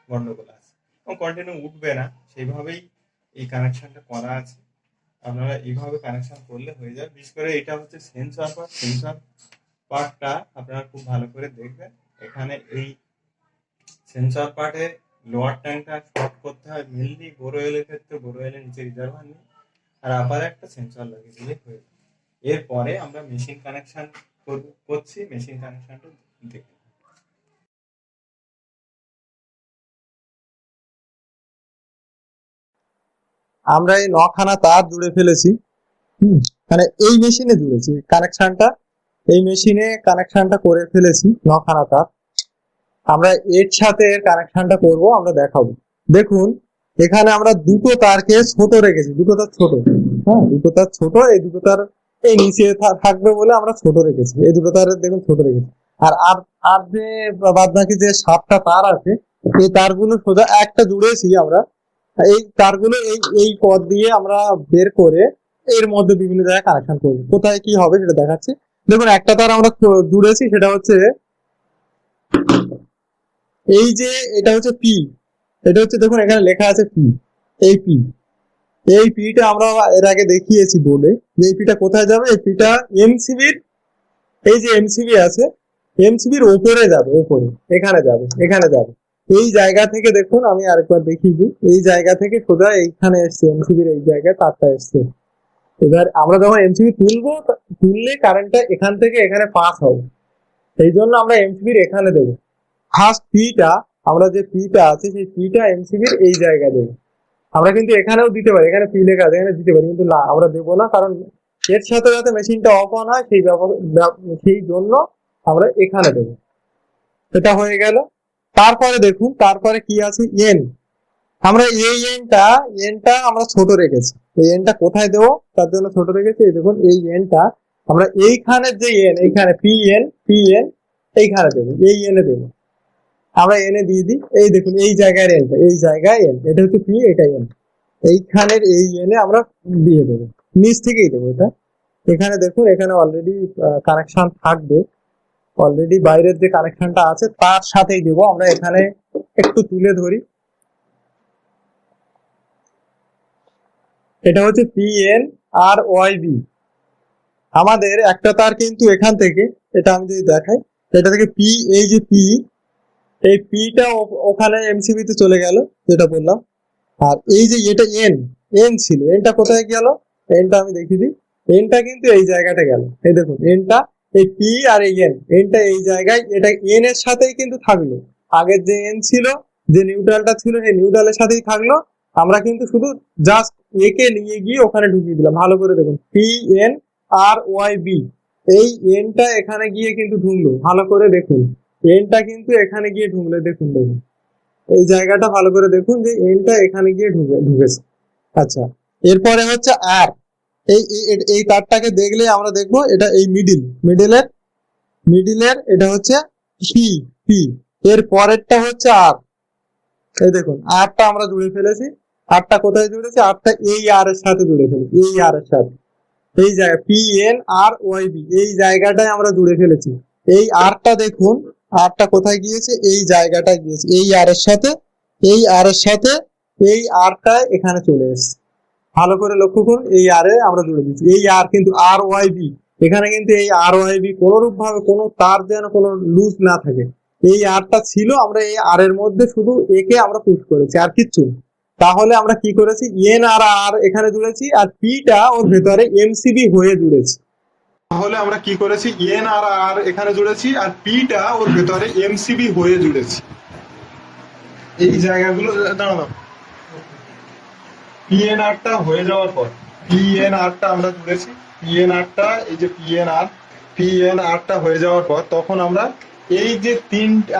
B: গন্ডগোল আছে, এবং কন্টিনিউ উঠবে না, সেইভাবেই এই কানেকশনটা করা আছে। আপনারা এইভাবে কানেকশন করলে হয়ে যাবে। বিশেষ করে এটা হচ্ছে সেন্সর পার্ট, সেন্সর পার্টটা আপনারা খুব ভালো করে দেখবেন। এখানে এই সেন্সর পার্টে লোয়ার ট্যাঙ্কটা শর্ট করতে হয়, মেনলি বোরওয়েলের ক্ষেত্রে বোরওয়েলের নিচে রিজার্ভার নেই, আর আবার একটা সেন্সর লাগিয়ে দিলে হয়ে যাবে। এরপরে আমরা মেশিন কানেকশন করছি, মেশিন কানেকশনটা দেখি।
A: আমরা এই নখানা তার জুড়ে ফেলেছি, মানে এই মেশিনে জুড়েছি কানেকশনটা, এই মেশিনে কানেকশনটা করে ফেলেছি নখানা তার। আমরা এর সাথে এর কানেকশনটা করব, আমরা দেখাবো। দেখুন এখানে আমরা দুটো তারকে ছোট রেখেছি, দুটো তার ছোট, হ্যাঁ দুটো তার ছোট, এই দুটো তার এই নিচে থাকবে বলে আমরা ছোট রেখেছি, এই দুটো তার দেখুন ছোট রেখেছি। আর আর আর যে বাদ বাকি যে 7টা তার আছে, এই তারগুলো সোজা একটা জুড়েছি আমরা, এই তারগুলো এই এই পথ দিয়ে আমরা বের করে এর মধ্যে বিভিন্ন জায়গায় কানেকশন করবো। কোথায় কি হবে সেটা দেখাচ্ছি। দেখুন একটা তার আমরা জুড়েছি, সেটা হচ্ছে এই যে, এটা হচ্ছে পি, এটা হচ্ছে দেখুন এখানে লেখা আছে পি, এই পি, এই পিটা আমরা এর আগে দেখিয়েছি বলে যে এই পিটা কোথায় যাবে, এই পিটা এমসিবির, এই যে এমসিবি আছে এমসিবির ওপরে যাবে, ওপরে এখানে যাবে, এখানে যাবে। এই জায়গা থেকে দেখুন আমি আরেকবার দেখিয়ে দিই, এই জায়গা থেকে সোজা এইখানে এসছে, এমসিবির এই জায়গায় তারটা এসছে। এবার আমরা যখন এমসিবি তুলবো, তুললে কারেন্টটা এখান থেকে এখানে পাস হবে, সেই জন্য আমরা এমসিবির এখানে দেবো। ফার্স্ট পিটা, আমরা যে পিটা আছে সেই পিটা এমসিবির এই জায়গায় দেবো। আমরা কিন্তু এখানেও দিতে পারি, এখানে পি লেখা আছে এখানে দিতে পারি, কিন্তু না আমরা দেবো না, কারণ এর সাথে যাতে মেশিনটা অফ অন হয় সেই জন্য আমরা এখানে দেবো। এটা হয়ে গেল। তারপরে দেখুন তারপরে কি আছে, এন, আমরা এই এনটা আমরা ছোট রেখেছি, এই এনটা কোথায় দেবো তার জন্য ছোট রেখেছি। এই দেখুন এই এনটা আমরা এইখানে যে এন, এইখানে পি এন এইখানে দেবো, এই এনে দেবো, আমরা এনে দিয়ে দিই। এই দেখুন এই জায়গায় এনটা, এই জায়গায় এন, এটা হচ্ছে পি, এটা এন, এইখানের এই এনে আমরা দিয়ে দেবো, নিচ থেকেই দেবো এটা। এখানে দেখুন এখানে অলরেডি কানেকশন থাকবে, অলরেডি বাইরের যে কানেকশনটা আছে তার সাথেই দেবো আমরা। এখানে একটু তুলে ধরি, এটা হচ্ছে পি এন আর ওয়াই বি, আমাদের একটা তার কিন্তু এখান থেকে, এটা আমি যদি দেখাই, এটা থেকে পি, এই যে পি, এই পিটা ওখানে এমসিবি তে চলে গেল, যেটা বললাম। আর এই যে এটা এন, এন ছিল, এনটা কোথায় গেল? এনটা আমি দেখিয়ে দিই, এনটা কিন্তু এই জায়গাটা গেল। এই দেখুন এনটা, এই পি আর এই এন, এনটা এই জায়গায়, এটা এন এর সাথেই কিন্তু থাকলো। আগের যে এন ছিল, যে নিউট্রালটা ছিল, সেই নিউট্রালের সাথেই থাকলো। আমরা কিন্তু শুধু জাস্ট একে নিয়ে গিয়ে ওখানে ঢুকিয়ে দিলাম। ভালো করে দেখুন, পি এন আর ওয়াই বি, এই এনটা এখানে গিয়ে কিন্তু ঢুকলো। ভালো করে দেখুন, এনটা কিন্তু এখানে গিয়ে ঢুকলো। দেখুন দেখুন এই জায়গাটা ভালো করে দেখুন, যে এনটা এখানে গিয়ে ঢুকেছে। আচ্ছা, এরপরে হচ্ছে আর, এই তারটাকে দেখলে আমরা দেখবো এটা এই মিডিলের এটা হচ্ছে পি, পি এর পরেরটা হচ্ছে আর। এই দেখুন আরটা আমরা জুড়ে ফেলেছি। আরটা কোথায় জুড়েছি? আরটা এই আর এর সাথে জুড়ে ফেলেছি, এই আর এর সাথে। এই জায়গা পি এন আর ওয়াই বি, এই জায়গাটায় আমরা জুড়ে ফেলেছি। এই আরটা দেখুন, আরটা কোথায় গিয়েছে? এই জায়গাটায় গিয়েছে, এই আর এর সাথে, এই আর এর সাথে, এই আরটা এখানে চলে এসেছে। ভালো করে লক্ষ্য করুন, এই আর এ আমরা জুড়ে দিচ্ছি। এই আর কিন্তু আর ওয়াই বি, এখানে কিন্তু এই আর ওয়াই বি কোনরূপ ভাবে কোনো তার যেন কোনো লুজ না থাকে। এই আরটা ছিল, আমরা এই আর এর মধ্যে শুধু একে আমরা পুশ করেছি, আর কিচ্ছু না। তাহলে আমরা কি করেছি? এন আর আর এখানে জুড়েছি, আর পিটা ওর ভেতরে এমসিবি হয়ে জুড়েছি। তাহলে আমরা কি করেছি? এন আর আর এখানে জুড়েছি, আর পিটা ওর ভেতরে এমসিবি হয়ে জুড়েছি। এই জায়গাগুলো দাঁড়ানো, পিএনআরটা হয়ে যাওয়ার পর, পিএনআরটা আমরা জুড়েছি, পিএনআরটা, এই যে পিএনআরটা হয়ে যাওয়ার পর, তখন আমরা এই যে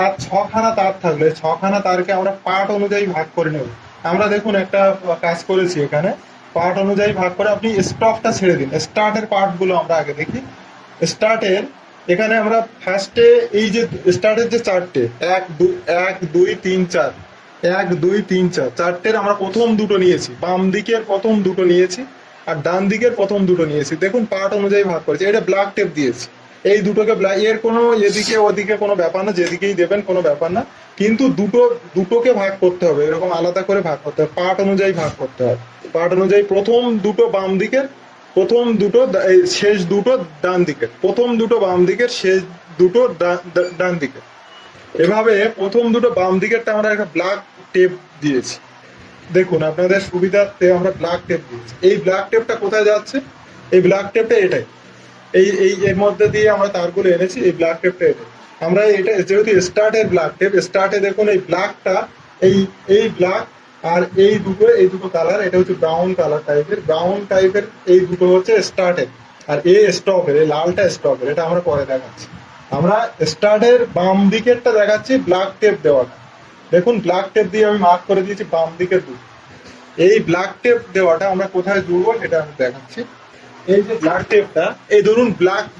A: আর ছখানা তার থাকলে, ছখানা তারকে আমরা পার্ট অনুযায়ী ভাগ করে নেব। আমরা দেখুন একটা কাজ করেছি এখানে, পার্ট অনুযায়ী ভাগ করে আপনি স্টপটা ছেড়ে দিন। স্টার্টের পার্ট গুলো আমরা আগে দেখি। স্টার্টের এখানে আমরা ফার্স্টে এই যে স্টার্টের যে চারটে, 1 2 3 4, 1 2 3 4, চারটের আমরা প্রথম দুটো নিয়েছি, বাম দিকের প্রথম দুটো নিয়েছি, আর ডান দিকের প্রথম দুটো নিয়েছি। দেখুন পার্ট অনুযায়ী ভাগ করেছি, এটা ব্ল্যাক টেপ দিয়েছি। এই দুটোকে এর কোনো এদিকে ওদিকে কোনো ব্যাপার না, যেদিকেই দেবেন কোনো ব্যাপার না, কিন্তু দুটোকে ভাগ করতে হবে, এরকম আলাদা করে ভাগ করতে হবে, পার্ট অনুযায়ী ভাগ করতে হবে। পার্ট অনুযায়ী প্রথম দুটো বাম দিকের, প্রথম দুটো শেষ দুটো ডান দিকের, প্রথম দুটো বাম দিকের, শেষ দুটো ডান দিকের। এভাবে প্রথম দুটো বাম দিকেরটা আমরা একটা ব্ল্যাক টেপ দিয়েছি। দেখুন আপনাদের সুবিধার্থে আমরা ব্ল্যাক টেপ দিয়েছি। এই ব্ল্যাক টেপটা কোথায় যাচ্ছে? এই ব্ল্যাক টেপটা এটাই, এই এর মধ্যে দিয়ে আমরা তারগুলো এনেছি। এই ব্ল্যাক টেপটা এটাই, আমরা এটা যেহেতু স্টার্টের ব্ল্যাক টেপ, স্টার্টে দেখুন এই ব্ল্যাকটা, এই ব্ল্যাক আর এই দুটো কালার, এটা হচ্ছে ব্রাউন কালার টাইপের, ব্রাউন টাইপের এই দুটো হচ্ছে স্টার্টের, আর এই স্টপের, এই লালটা স্টপের, এটা আমরা পরে দেখাচ্ছি। আমরা স্টার্টের বাম দিকেরটা দেখাচ্ছি ব্ল্যাক টেপ দেওয়াটা। দেখুন ব্ল্যাক টেপ দিয়ে আমি মার্ক করে দিয়েছি বাম দিকের দুটো। এই ব্ল্যাক টেপ দেওয়াটা আমরা কোথায় জুড়বো সেটা আমি দেখাচ্ছি। এই যে ব্ল্যাক টেপটা, এই ধরুন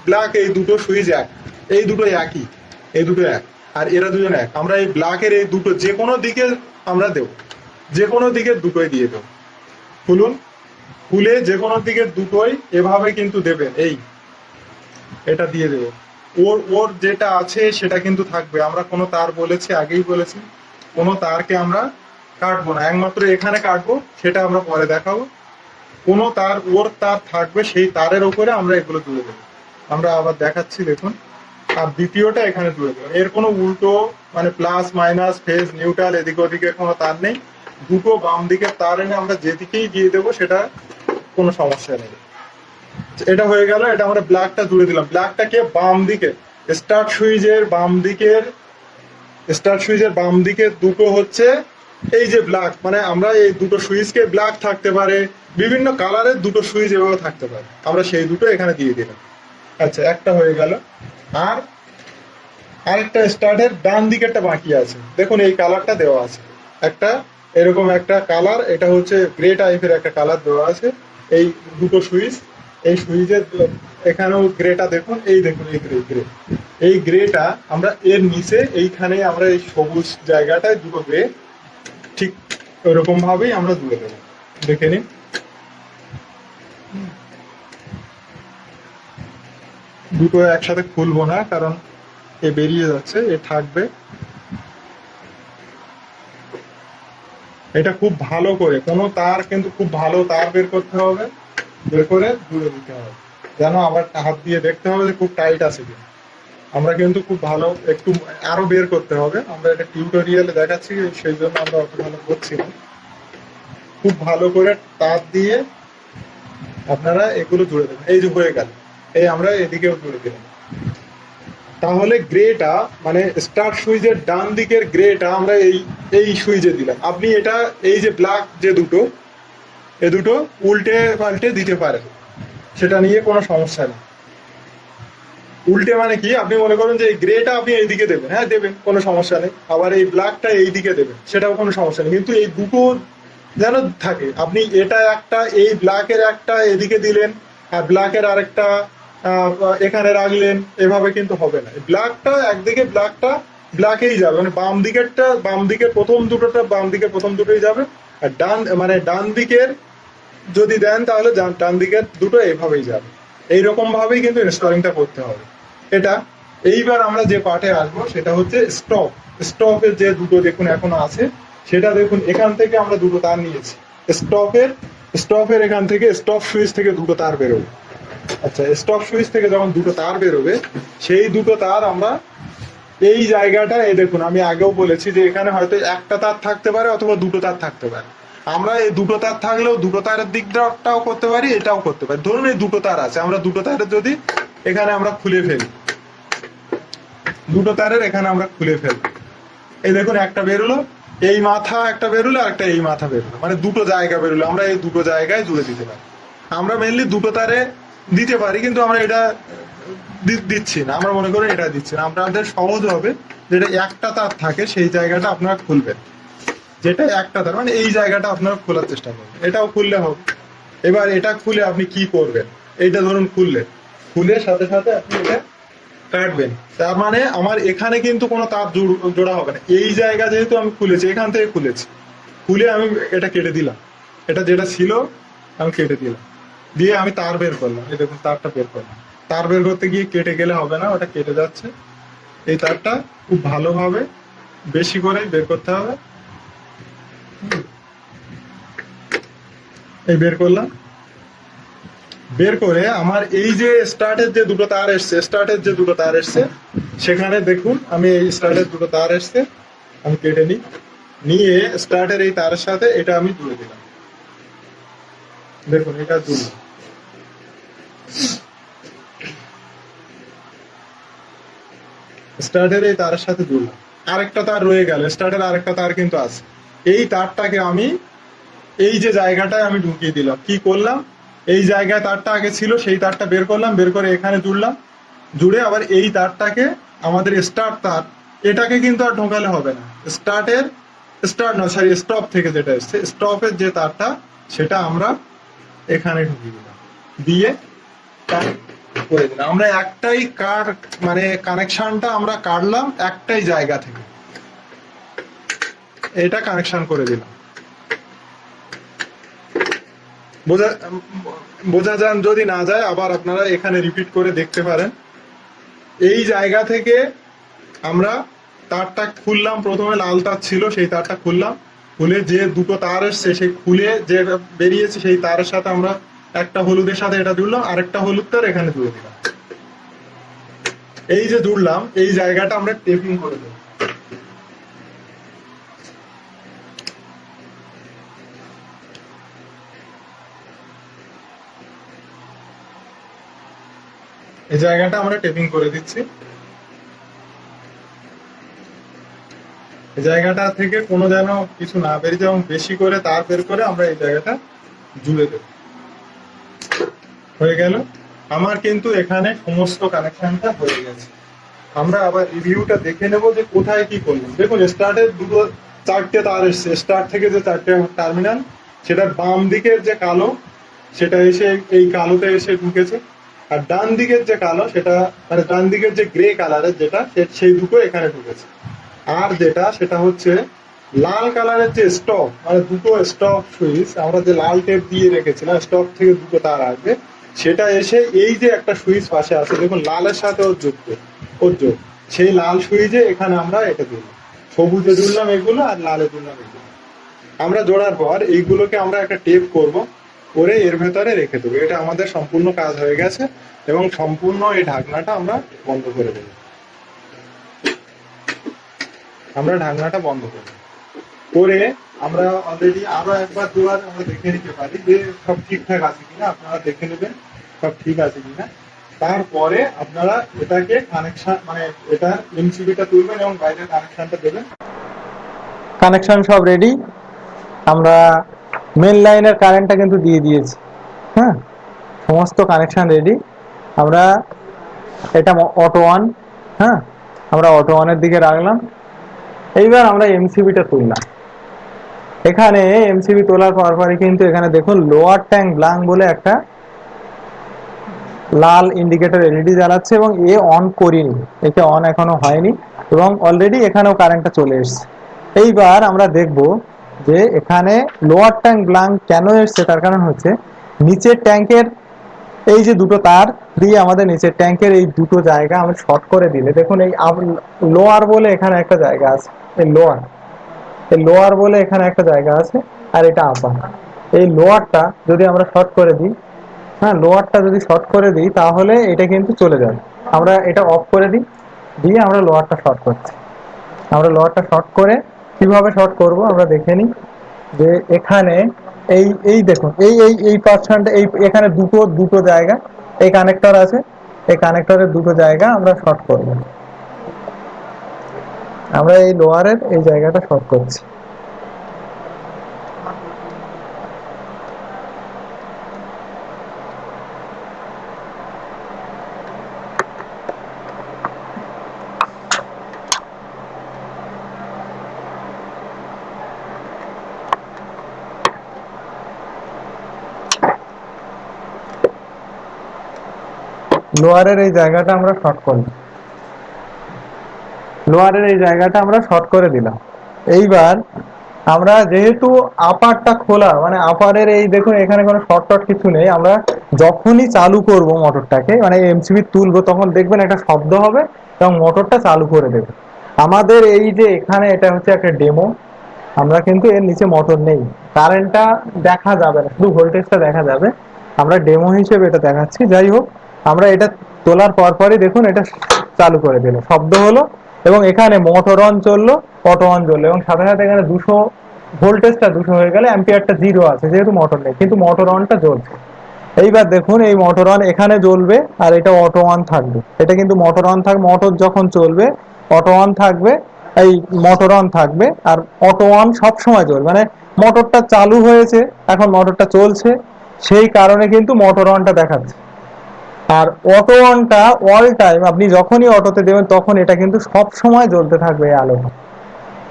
A: ব্ল্যাক এই দুটো সুইচ এক, এই দুটো একই, এই দুটো এক, আর এরা দুজন এক। আমরা এই ব্ল্যাকের এই দুটো যে কোনো দিকে আমরা দেব, যে কোনো দিকের দুটোই দিয়ে দেবো। খুলুন, খুলে যে কোনো দিকের দুটোই এভাবে কিন্তু দেবেন, এটা দিয়ে দেবো। ওর যেটা আছে সেটা কিন্তু থাকবে। আমরা কোনো তার বলেছি, আগেই বলেছি, কোনো তারকে আমরা কাটবো না, একমাত্র এখানে কাটবো, সেটা আমরা পরে দেখাবো। কোনো তার, ওর তার থাকবে, সেই তারের উপরে আমরা এগুলো জুড়ে দেবো। আমরা আবার দেখাচ্ছি দেখুন। আর দ্বিতীয়টা এখানে জুড়ে দেবো। এর কোনো উল্টো মানে প্লাস মাইনাস ফেজ নিউট্রাল এদিকে ওদিকে কোনো তার নেই। দুটো বাম দিকের তার এনে আমরা যেদিকেই দিয়ে দেবো সেটা কোনো সমস্যা নেই। এটা হয়ে গেল, এটা আমরা ব্ল্যাকটা জুড়ে দিলাম। ব্ল্যাকটাকে বাম দিকে, স্টার্ট সুইচের বাম দিকের দুটো হচ্ছে এই যে ব্ল্যাক, মানে আমরা এই দুটো সুইচকে ব্ল্যাক থাকতে পারে, বিভিন্ন কালারের দুটো সুইচ এভাবে থাকতে পারে, আমরা সেই দুটো এখানে দিয়ে দিলাম। আচ্ছা, একটা হয়ে গেল। আর আরেকটা স্টার্টের ডান দিকেরটা বাকি আছে। দেখুন এই কালারটা দেওয়া আছে, একটা এরকম একটা কালার, এটা হচ্ছে গ্রে টাইপের একটা কালার দেওয়া আছে। এই দুটো সুইচ, এই সুইচের এখানেও গ্রেটা দেখুন, এই দেখুন এই গ্রেটা আমরা এর নিচে এইখানে আমরা এই সবুজ জায়গাটায় দুটো গ্রে ঠিক ওরকম ভাবেই আমরা জুড়ে দেবো। দেখে নিন, দুটো একসাথে খুলবো না, কারণ এ বেরিয়ে যাচ্ছে, এ থাকবে। এটা খুব ভালো করে কোনো তার কিন্তু খুব ভালো তার বের করতে হবে, বের করে জুড়ে দিতে হবে। যেন আবার হাত দিয়ে দেখতে হবে যে খুব টাইট আছে কিনা। আমরা কিন্তু খুব ভালো একটু আরো বের করতে হবে, আমরা এটা টিউটোরিয়ালে দেখাচ্ছি সেই জন্য আমরা অত ভালো করছি না। খুব ভালো করে তার দিয়ে আপনারা এগুলো জুড়ে দেবেন। এই যে হয়ে গেল, এই আমরা এদিকেও জুড়ে দিলাম। তাহলে গ্রেটা মানে স্টার্ট সুইচের ডান দিকের গ্রেটা আমরা এই এই সুইচে দিলাম। আপনি এটা এই যে ব্ল্যাক যে দুটো, এ দুটো উল্টে পাল্টে দিতে পারেন, সেটা নিয়ে কোনো সমস্যা নেই। উল্টে মানে কি, আপনি মনে করেন যে এই গ্রেটা আপনি এইদিকে দেবেন, হ্যাঁ দেবেন, কোনো সমস্যা নেই। আবার এই ব্ল্যাকটা এইদিকে দেবেন, সেটাও কোনো সমস্যা নেই। কিন্তু এই দুটো যেন থাকে, আপনি এটা একটা এই ব্ল্যাকের একটা এদিকে দিলেন আর ব্ল্যাকের আরেকটা এখানে রাখলেন, এভাবে কিন্তু হবে না। ব্ল্যাকটা একদিকে ব্ল্যাকটা ব্ল্যাকেই যাবে, মানে বাম দিকেরটা বাম দিকের প্রথম দুটোটা বাম দিকের প্রথম দুটোই যাবে, আর ডান মানে ডান দিকের যদি দেন তাহলে ডান দিকের দুটো এইভাবেই যাবে। এইরকম ভাবেই কিন্তু ইনস্টলিংটা করতে হবে এটা। এইবার আমরা যে পার্টে আসবো সেটা হচ্ছে স্টপ। স্টপের যে দুটো দেখুন এখনো আছে, সেটা দেখুন এখান থেকে আমরা দুটো তার নিয়েছি। স্টপের এখান থেকে স্টপ সুইচ থেকে দুটো তার বেরোবে। আচ্ছা, স্টপ সুইচ থেকে যখন দুটো তার বেরোবে, সেই দুটো তার আমরা এই জায়গাটা, এই দেখুন আমি আগেও বলেছি যে এখানে হয়তো একটা তার থাকতে পারে অথবা দুটো তার থাকতে পারে। আমরা এই দুটো তার থাকলেও দুটো তারের দিকটাও করতে পারি, এটাও করতে পারি। ধরুন এই দুটো তার আছে, আমরা দুটো তারের যদি এখানে আমরা খুলে ফেলি, দুটো তারের এখানে আমরা খুলে ফেলি, এই দেখুন একটা বেরোলো, এই মাথা একটা বেরোলো আর একটা এই মাথা বেরোলো, মানে দুটো জায়গা বেরোলো। আমরা এই দুটো জায়গায় জুড়ে দিতে পারি। আমরা মেনলি দুটো তারে দিতে পারি, কিন্তু আমরা এটা দিচ্ছি না, আমরা মনে করি এটা দিচ্ছি না। আপনাদের সহজ হবে যেটা একটা তার থাকে সেই জায়গাটা আপনারা খুলবেন, যেটা একটা তার মানে এই জায়গাটা আপনারা খোলার চেষ্টা করবেন, এটাও খুললে হবে। এবার এটা খুলে আপনি কি করবেন, এইটা ধরুন খুলে সাথে সাথে আপনি এটা কাটবেন। তার মানে আমার এখানে কিন্তু কোনো তার জোড়া হবে না। এই জায়গা যেহেতু আমি খুলেছি, এখান থেকে খুলে আমি এটা কেটে দিলাম, এটা যেটা ছিল আমি কেটে দিলাম, দিয়ে আমি তার বের করলাম। এই দেখুন তারটা বের করলাম। তার বের করতে গিয়ে কেটে গেলে হবে না, ওটা কেটে যাচ্ছে। এই তারটা খুব ভালোভাবে বেশি করে বের করতে হবে। এই বের করলাম, বের করে আমার এই যে স্টার্টের যে দুটো তার এসছে সেখানে দেখুন আমি এই স্টার্টের দুটো তার এসছে, আমি কেটে নিয়ে স্টার্টের এই তারের সাথে এটা আমি জুড়ে দিলাম। দেখুন এটা জুড়লাম, স্টার্টের এই তারের সাথে জুড়লাম। আরেকটা তার রয়ে গেল, স্টার্টের আরেকটা তার কিন্তু আছে। এই তারটাকে আমি এই যে জায়গাটায় আমি ঢুকিয়ে দিলাম। কি করলাম, এই জায়গায় তারটা আগে ছিল সেই তারটা বের করলাম, বের করে এখানে জুড়লাম। জুড়ে আবার এই তারটাকে আমাদের স্টার্ট তার, এটাকে কিন্তু আর ঢোকালে হবে না। স্টপ থেকে যেটা এসছে, স্টপের যে তারটা সেটা আমরা এখানে ঢুকিয়ে দিলাম, দিয়ে করে দিলাম। আমরা একটাই মানে কানেকশনটা আমরা কাটলাম একটাই জায়গা থেকে, এটা কানেকশন করে দিলাম। বোঝা যান, যদি না যায় আবার আপনারা এখানে রিপিট করে দেখতে পারেন। এই জায়গা থেকে আমরা তারটা খুললাম, প্রথমে লাল তার ছিল সেই তারটা খুললাম, খুলে যে দুটো তার এসছে সেই খুলে যে বেরিয়েছে সেই তারের সাথে আমরা একটা হলুদের সাথে এটা জুড়লাম, আরেকটা হলুদ তার এখানে জুড়ে দিলাম। এই যে জুড়লাম, এই জায়গাটা আমরা টেপিং করে দেবো। এই জায়গাটা আমরা টেপিং করে দিচ্ছি। এই জায়গাটা থেকে কোনো যেন কিছু না বেরিয়ে যায়, এবং বেশি করে তার বের করে আমরা এই জায়গাটা জুড়ে দেব। হয়ে গেল আমার কিন্তু এখানে সমস্ত কানেকশনটা হয়ে গেছে। আমরা আবার রিভিউটা দেখে নেব যে কোথায় কি করলাম। দেখুন স্টার্টের দুটো চারটে তার এসছে, স্টার্ট থেকে যে চারটে টার্মিনাল, সেটার বাম দিকের যে কালো সেটা এসে এই কালোতে এসে ঢুকেছে, আর ডান দিকের যে কালো সেটা মানে ডান দিকের যে গ্রে কালারের যেটা সেই দুটো এখানে ঢুকেছে। আর যেটা সেটা হচ্ছে লাল কালারের যে স্টপ, মানে দুটো স্টপ সুইচ আমরা যে লাল টেপ দিয়ে রেখেছিলাম, স্টপ থেকে দুটো তার আসবে, সেটা এসে এই যে একটা সুইচ পাশে আছে দেখুন লালের সাথে ওর যোগ, সেই লাল সুইচে এখানে আমরা এটা দিলাম। সবুজে জুড়লাম এগুলো আর লালে জুড়লাম এগুলো। আমরা জোড়ার পর এইগুলোকে আমরা একটা টেপ করব, করে এর ভেতরে রেখে দেবো। এটা আমাদের সম্পূর্ণ কাজ হয়ে গেছে এবং সম্পূর্ণ এই ঢাকনাটা আমরা বন্ধ করে দেবো। আমরা ঢাকনাটা বন্ধ করব করে আমরা অলরেডি আরো একবার দুবার আমরা দেখে নিতে পারি যে সব ঠিকঠাক আছে কিনা। আপনারা দেখে নেবেন সব ঠিক আছে কিনা। তারপরে আপনারা এটাকে কানেকশন মানে এটা এমসিবিটা তুলবেন এবং বাইরের কানেকশনটা দেবেন। কানেকশন সব রেডি। আমরা মেন লাইনের কারেন্টটা কিন্তু দিয়ে দিয়েছি। হ্যাঁ, সমস্ত কানেকশন রেডি। আমরা এটা অটো অন। হ্যাঁ, আমরা অটো অনের দিকে রাখলাম। এইবার আমরা এমসিবিটা তুললাম। এখানে এমসিবি তোলার পরপরই কিন্তু এখানে দেখুন লোয়ার ট্যাঙ্ক ব্লাঙ্ক বলে একটা লাল ইন্ডিকেটর এলইডি জ্বালাচ্ছে এবং এ অন করিনি, একে অন এখনো হয়নি এবং অলরেডি এখানেও কারেন্টটা চলে এসছে। এইবার আমরা দেখব যে এখানে লোয়ার ট্যাঙ্ক ব্লাঙ্ক কেন এসছে। তার কারণ হচ্ছে নিচের ট্যাঙ্কের এই যে দুটো তার দিয়ে আমাদের নিচের ট্যাঙ্কের এই দুটো জায়গা আমরা শর্ট করে দিলে দেখুন এই লোয়ার বলে এখানে একটা জায়গা আছে, এই লোয়ার বলে এখানে একটা জায়গা আছে আর এটা আপার। এই লোয়ারটা যদি আমরা শর্ট করে দিই, হ্যাঁ লোয়ারটা যদি শর্ট করে দিই তাহলে এটা কিন্তু চলে যাবে। আমরা এটা অফ করে দিই, দিয়ে আমরা লোয়ারটা শর্ট করছি। আমরা লোয়ারটা শর্ট করে কিভাবে শর্ট করব আমরা দেখে নিই। যে এখানে এই এই দেখুন এই এই এই পার্সেন্ট এই এখানে দুটো দুটো জায়গা এই কানেক্টর আছে, এই কানেক্টরের দুটো জায়গা আমরা শর্ট করব। আমরা এই লোয়ারের এই জায়গাটা শর্ট করছি। লোয়ারের এই জায়গাটা আমরা শর্ট করলাম, লোয়ারের এই জায়গাটা আমরা শর্ট করে দিলাম। এইবার আমরা যেহেতু আপারটা খোলা মানে আপারের এই দেখুন এখানে কোনো শর্ট টট কিছু নেই। আমরা যখনই চালু করব মোটরটাকে মানে এমসিবি তুলবো তখন দেখবেন একটা শব্দ হবে এবং মোটরটা চালু করে দেবে। আমাদের এই যে এখানে এটা হচ্ছে একটা ডেমো, আমরা কিন্তু এর নিচে মোটর নেই, কারেন্টটা দেখা যাবে না, শুধু ভোল্টেজটা দেখা যাবে। আমরা ডেমো হিসেবে এটা দেখাচ্ছি। যাই হোক, আমরা এটা তোলার পরপরই দেখুন এটা চালু করে দিল, শব্দ হলো এবং এখানে মোটর অন চললো, অটো অন চললো এবং সাথে সাথে এখানে 200 ভোল্টেজটা 200 হয়ে গেলে অ্যাম্পিয়ারটা 0 আছে যেহেতু মোটর নেই, কিন্তু মোটর অনটা জ্বলছে। এইবার দেখুন এই মোটর অন এখানে জ্বলবে আর এটা অটো অন থাকবে। এটা কিন্তু মোটর অন থাকবে, মোটর যখন চলবে অটো অন থাকবে, এই মোটর অন থাকবে আর অটো অন সব সময় চলবে। মানে মোটরটা চালু হয়েছে এখন মোটরটা চলছে, সেই কারণে কিন্তু মোটর অনটা দেখাচ্ছে। আর অটো অনটা অল টাইম আপনি যখনই অটোতে দেবেন তখন এটা কিন্তু সব সময় জ্বলতে থাকবে এই আলোটা।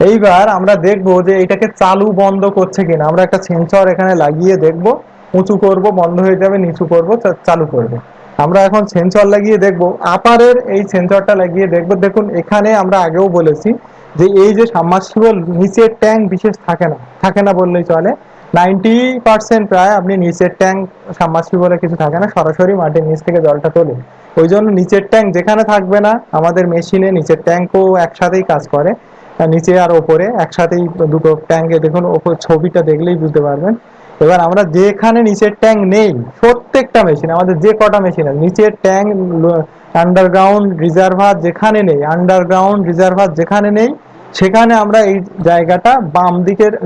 A: এইবার আমরা দেখবো যে এটাকে চালু বন্ধ করছে কিনা। আমরা একটা সেন্সর এখানে লাগিয়ে দেখব, উঁচু করব বন্ধ হয়ে যাবে, নিচু করব চালু করবে। আমরা এখন সেন্সর লাগিয়ে দেখব, আপারের এই সেন্সরটা লাগিয়ে দেখব। দেখুন এখানে আমরা আগেও বলেছি যে এই যে সাবমার্সিবল নিচের ট্যাঙ্ক বিশেষ থাকে না বললেই চলে। 90% প্রায় আপনি নিচের ট্যাঙ্ক সাবমার্সিবলে কিছু থাকে না, সরাসরি মাটির নিচ থেকে জলটা তোলে। ওই জন্য নিচের ট্যাঙ্ক যেখানে থাকবে না আমাদের মেশিনে নিচের ট্যাঙ্কও একসাথেই কাজ করে, নিচে আর ওপরে একসাথেই দুটো ট্যাঙ্কে দেখুন ওপর ছবিটা দেখলেই বুঝতে পারবেন। এবার আমরা যেখানে নিচের ট্যাঙ্ক নেই প্রত্যেকটা মেশিন আমাদের যে কটা মেশিন আছে নিচের ট্যাঙ্ক আন্ডারগ্রাউন্ড রিজার্ভার যেখানে নেই, আন্ডারগ্রাউন্ড রিজার্ভার যেখানে নেই সেখানে আমরা এই জায়গাটা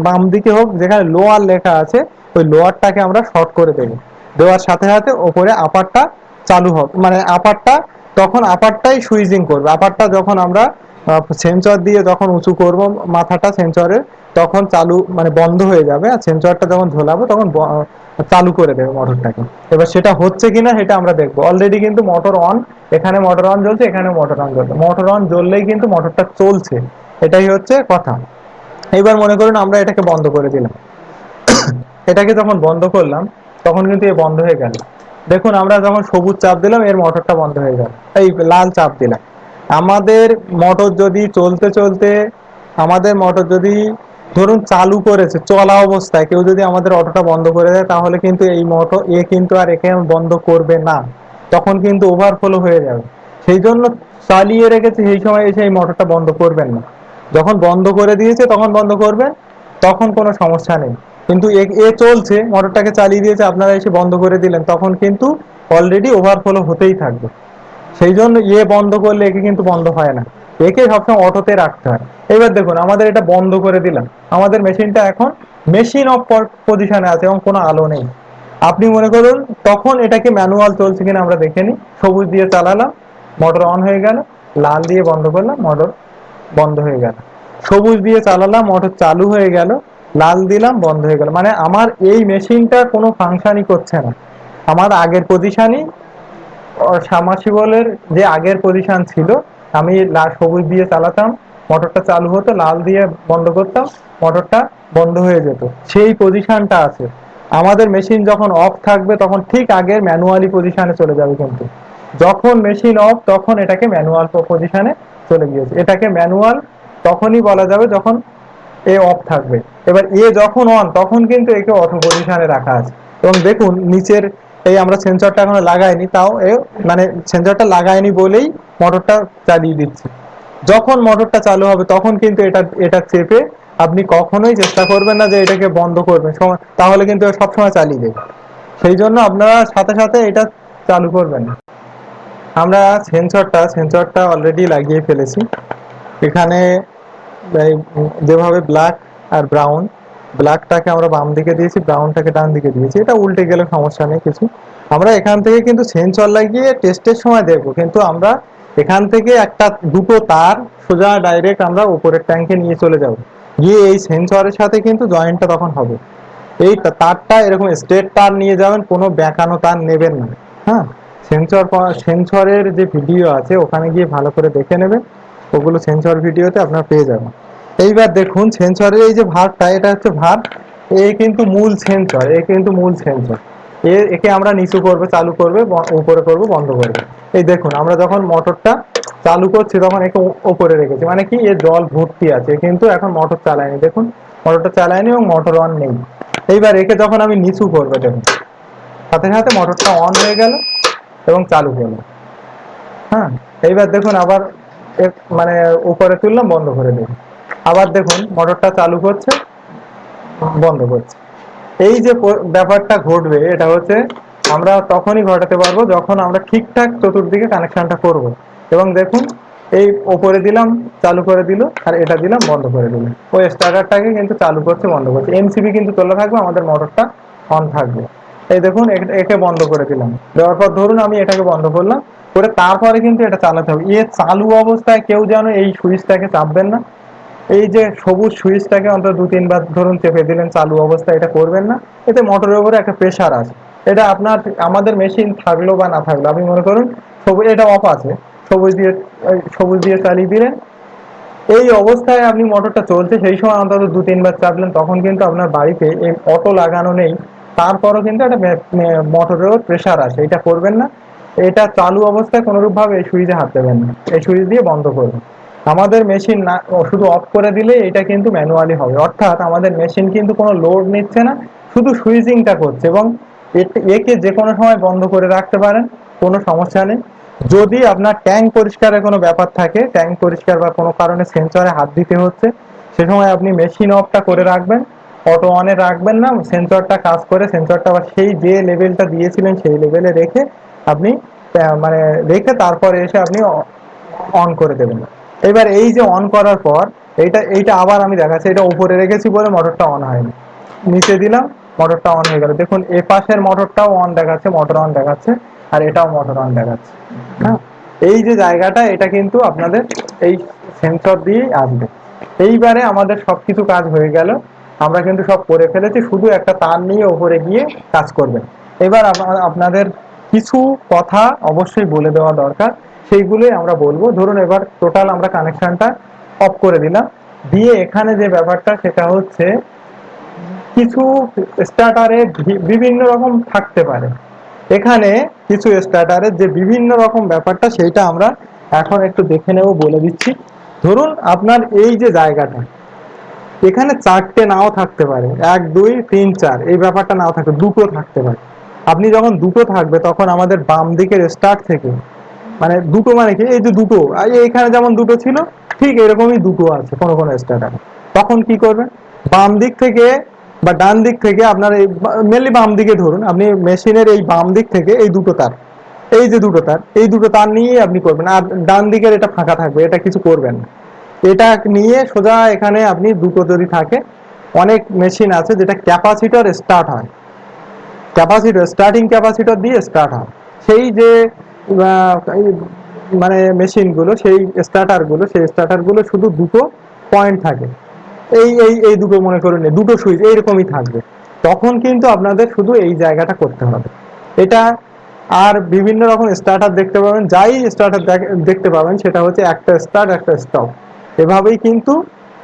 A: বাম দিকে হোক যেখানে লোয়ার লেখা আছে ওই লোয়ারটাকে আমরা শর্ট করে দেবো। দেওয়ার সাথে সাথে ওপরে আপারটা চালু হবে, মানে আপারটা তখন আপারটাই সুইচিং করবে। আপারটা যখন আমরা সেন্সর দিয়ে যখন উঁচু করব মাথাটা সেন্সরের তখন চালু মানে বন্ধ হয়ে যাবে আর সেন্সরটা যখন ঝোলাবো তখন চালু করে দেবে মোটরটাকে। এবার সেটা হচ্ছে কিনা সেটা আমরা দেখবো। অলরেডি কিন্তু মোটর অন, এখানে মোটর অন জ্বলছে, এখানে মোটর অন জ্বলছে। মোটর অন জ্বললেই কিন্তু মোটরটা চলছে, এটাই হচ্ছে কথা। এবার মনে করুন আমরা এটাকে বন্ধ করে দিলাম, এটাকে যখন বন্ধ করলাম তখন কিন্তু এ বন্ধ হয়ে গেল। দেখুন আমরা যখন সবুজ চাপ দিলাম এর মোটরটা বন্ধ হয়ে গেল, এই লাল চাপ দিলাম। আমাদের মোটর যদি চলতে চলতে আমাদের মোটর যদি ধরুন চালু করেছে চলা অবস্থায় কেউ যদি আমাদের অটোটা বন্ধ করে দেয় তাহলে কিন্তু এই মোটর কিন্তু আর একে বন্ধ করবে না, তখন কিন্তু ওভারফ্লো হয়ে যাবে। সেই জন্য চালিয়ে রেখেছে, সেই সময় এসে এই মোটরটা বন্ধ করবেন না। যখন বন্ধ করে দিয়েছে তখন বন্ধ করবেন, তখন কোনো সমস্যা নেই। কিন্তু এ চলছে, মোটরটাকে চালিয়ে দিয়েছে, আপনারা এসে বন্ধ করে দিলেন, তখন কিন্তু অলরেডি ওভারফ্লো হতেই থাকবে। সেই জন্য বন্ধ করলে একে কিন্তু বন্ধ হয় না, একে সবসময় অটোতে রাখতে হয়। এবার দেখুন আমাদের এটা বন্ধ করে দিলাম, আমাদের মেশিনটা এখন মেশিন অফ পজিশনে আছে এবং কোনো আলো নেই। আপনি মনে করুন তখন এটাকে ম্যানুয়াল চলছে কিনা আমরা দেখে নিই। সবুজ দিয়ে চালালাম, মোটর অন হয়ে গেল, লাল দিয়ে বন্ধ করলাম, মোটর বন্ধ হয়ে গেল। সবুজ দিয়ে চালালাম, মোটর চালু হয়ে গেল, লাল দিলাম, বন্ধ হয়ে গেল। মানে আমার এই মেশিনটা কোনো ফাংশনই করছে না, আমার আগের পজিশনই, সাবমার্সিবলের যে আগের পজিশন ছিল, আমি সবুজ দিয়ে চালাতাম, মোটরটা চালু হতো, লাল দিয়ে বন্ধ করতাম, মোটরটা বন্ধ হয়ে যেত, সেই পজিশনটা আছে। আমাদের মেশিন যখন অফ থাকবে তখন ঠিক আগের ম্যানুয়ালি পজিশনে চলে যাবে, কিন্তু যখন মেশিন অফ তখন এটাকে ম্যানুয়াল পজিশনে চলে গিয়েছে। এটাকে ম্যানুয়াল তখনই বলা যাবে যখন অফ থাকবে। এবার যখন অন তখন কিন্তু একে অটো পজিশনে রাখা আছে। এবং দেখুন নিচের এই আমরা সেন্সরটা এখনো লাগাইনি, তাও মানে সেন্সরটা লাগাইনি বলেই মোটরটা চালিয়ে দিচ্ছি। যখন মোটরটা চালু হবে তখন কিন্তু এটা এটা চেপে আপনি কখনোই চেষ্টা করবেন না যে এটাকে বন্ধ করবেন, তাহলে কিন্তু সবসময় চালিয়ে দেবে। সেই জন্য আপনারা সাথে সাথে এটা চালু করবেন না। আমরা সেন্সরটা অলরেডি লাগিয়ে ফেলেছি। এখানে যেভাবে ব্ল্যাক আর ব্রাউন, ব্ল্যাকটাকে আমরা বাম দিকে দিয়েছি, ব্রাউনটাকে ডান দিকে দিয়েছি, এটা উল্টে গেলে সমস্যা নেই কিছু। আমরা এখান থেকে কিন্তু সেন্সর লাগিয়ে টেস্টের সময় দেখবো, কিন্তু আমরা এখান থেকে দুটো তার সোজা ডাইরেক্ট আমরা উপরের ট্যাঙ্কে নিয়ে চলে যাব, গিয়ে এই সেন্সরের সাথে কিন্তু জয়েন্টটা তখন হবে। এই তারটা এরকম স্ট্রেট তার নিয়ে যাবেন, কোনো বেঁকানো তার নেবেন না। হ্যাঁ, সেন্সরের যে ভিডিও আছে ওখানে গিয়ে ভালো করে দেখে নেবেন, ওগুলো সেন্সর ভিডিওতে আপনারা পেয়ে যাবেন। এইবার দেখুন সেন্সরের এই যে ভাগটা, এটা হচ্ছে ভাগ, কিন্তু মূল সেন্সর, কিন্তু মূল সেন্সর। একে আমরা নিচু করবে, চালু করবে, উপরে করবে, বন্ধ করবে। এই দেখুন আমরা যখন মোটরটা চালু করছি তখন একে উপরে রেখেছি, মানে কি এর জল ভর্তি আছে, কিন্তু এখন মোটর চালায়নি। দেখুন মোটরটা চালায়নি এবং মোটর অন নেই। এইবার একে যখন আমি নিচু করবো, দেখুন সাথে সাথে মোটরটা অন হয়ে গেল এবং চালু হলো। হ্যাঁ, এইবার দেখুন আবার মানে উপরে তুললাম, বন্ধ করে দিলাম, আবার দেখুন মোটরটা চালু করছে, বন্ধ করছে। এই যে ব্যাপারটা ঘটবে, এটা হচ্ছে আমরা তখনই ঘটাতে পারবো যখন আমরা ঠিকঠাক চতুর্দিকে কানেকশনটা করব। এবং দেখুন এই ওপরে দিলাম, চালু করে দিল, আর এটা দিলাম, বন্ধ করে দিল। ওই স্টার্টারটাকে কিন্তু চালু করছে, বন্ধ করছে, এমসিবি কিন্তু চলে থাকবে, আমাদের মোটরটা অন থাকবে। এই দেখুন একে বন্ধ করে দিলাম, দেওয়ার পর ধরুন আমি এটাকে বন্ধ করলাম করে, তারপরে কিন্তু এটা চালাতে হবে। চালু অবস্থায় কেউ যেন এই সুইচটাকে চাপবেন না, এই যে সবুজ সুইচটাকে অন্তত 2-3 বার ধরুন চেপে দিলেন চালু অবস্থায়, এটা করবেন না। এতে মোটরের উপরে একটা প্রেসার আছে, এটা আপনার আমাদের মেশিন থাকলো বা না থাকলো, আপনি মনে করুন এটা অফ আছে, সবুজ দিয়ে চালিয়ে দিলেন, এই অবস্থায় আপনি মোটরটা চলছে সেই সময় অন্তত 2-3 বার চাপলেন, তখন কিন্তু আপনার বাড়িতে এই অটো লাগানো নেই, তারপরও কিন্তু একটা মোটরের প্রেসার আছে, এটা করবেন না। এটা চালু অবস্থায় কোনোরূপ ভাবে এই সুইচে হাত দেবেন না, এই সুইচ দিয়ে বন্ধ করবেন। আমাদের মেশিন না শুধু অফ করে দিলে এটা কিন্তু ম্যানুয়ালি হবে, অর্থাৎ আমাদের মেশিন কিন্তু কোনো লোড নিচ্ছে না, শুধু সুইচিংটা করছে। এবং একে যে কোনো সময় বন্ধ করে রাখতে পারেন, কোনো সমস্যা নেই। যদি আপনার ট্যাঙ্ক পরিষ্কারের কোনো ব্যাপার থাকে, ট্যাঙ্ক পরিষ্কার বা কোনো কারণে সেন্সরে হাত দিতে হচ্ছে, সে সময় আপনি মেশিন অফটা করে রাখবেন, অটো অনে রাখবেন না, সেন্সরটা কাজ করে সেন্সরটা আবার সেই যে লেভেলটা দিয়েছিলেন সেই লেভেলে রেখে আপনি মানে রেখে তারপরে এসে আপনি অন করে দেবেন। এবার এই যে অন করার পর এইটা আবার আমি দেখাচ্ছি, এটা উপরে রেখেছি বলে মোটরটা অন হয়নি, নিচে দিলাম, মোটরটা অন হয়ে গেল। দেখুন এ পাশের মোটরটাও অন দেখাচ্ছে, মোটর অন দেখাচ্ছে, আর এটাও মোটর অন দেখাচ্ছে। হ্যাঁ, এই যে জায়গাটা এটা কিন্তু আপনাদের এই সেন্সর দিয়েই আসবে। এইবারে আমাদের সবকিছু কাজ হয়ে গেল, আমরা কিন্তু সব করে ফেলেছি, শুধু একটা তার নিয়ে উপরে গিয়ে কাজ করবেন। এবার আপনাদের কিছু কথা অবশ্যই বলে দেওয়া দরকার, সেইগুলোই আমরা বলবো। ধরুন এবার টোটাল আমরা কানেকশনটা অফ করে দিলাম, দিয়ে এখানে যে ব্যাপারটা সেটা হচ্ছে কিছু স্টার্টারে বিভিন্ন রকম থাকতে পারে, এখানে কিছু স্টার্টারের যে বিভিন্ন রকম ব্যাপারটা সেইটা আমরা এখন একটু দেখে নেব, বলে দিচ্ছি। ধরুন আপনার এই যে জায়গাটা, এখানে 4টে নাও থাকতে পারে, 1 2 3 4, এই ব্যাপারটা নাও থাকতে, দুটো থাকতে পারে। আপনি যখন দুটো থাকবে তখন আমাদের বাম দিকের স্টার্ট থেকে, মানে দুটো মানে কি, এই যে দুটো এখানে যেমন দুটো ছিল ঠিক এরকমই দুটো আছে কোনো কোনো স্টার্টারে, তখন কি করবেন, বাম দিক থেকে বা ডান দিক থেকে আপনার এই মেনলি বাম দিকে ধরুন, আপনি মেশিনের এই বাম দিক থেকে এই দুটো তার, এই যে দুটো তার, এই দুটো তার নিয়ে আপনি করবেন। আর ডান দিকের এটা ফাঁকা থাকবে, এটা কিছু করবেন না। এটা নিয়ে সোজা এখানে আপনি দুটো যদি থাকে, অনেক মেশিন আছে যেটা ক্যাপাসিটর স্টার্ট হয়, ক্যাপাসিটর স্টার্টিং ক্যাপাসিটর দিয়ে স্টার্ট হয়। সেই যে মানে মেশিনগুলো, সেই স্টার্টারগুলো শুধু দুটো পয়েন্ট থাকে, এই এই এই দুটো মনে করুন, দুটো সুইচ এইরকমই থাকবে। তখন কিন্তু আপনাদের শুধু এই জায়গাটা করতে হবে এটা। আর বিভিন্ন রকম স্টার্টার দেখতে পাবেন, যাই স্টার্টার দেখতে পাবেন সেটা হচ্ছে একটা স্টার্ট একটা স্টপ, এভাবেই কিন্তু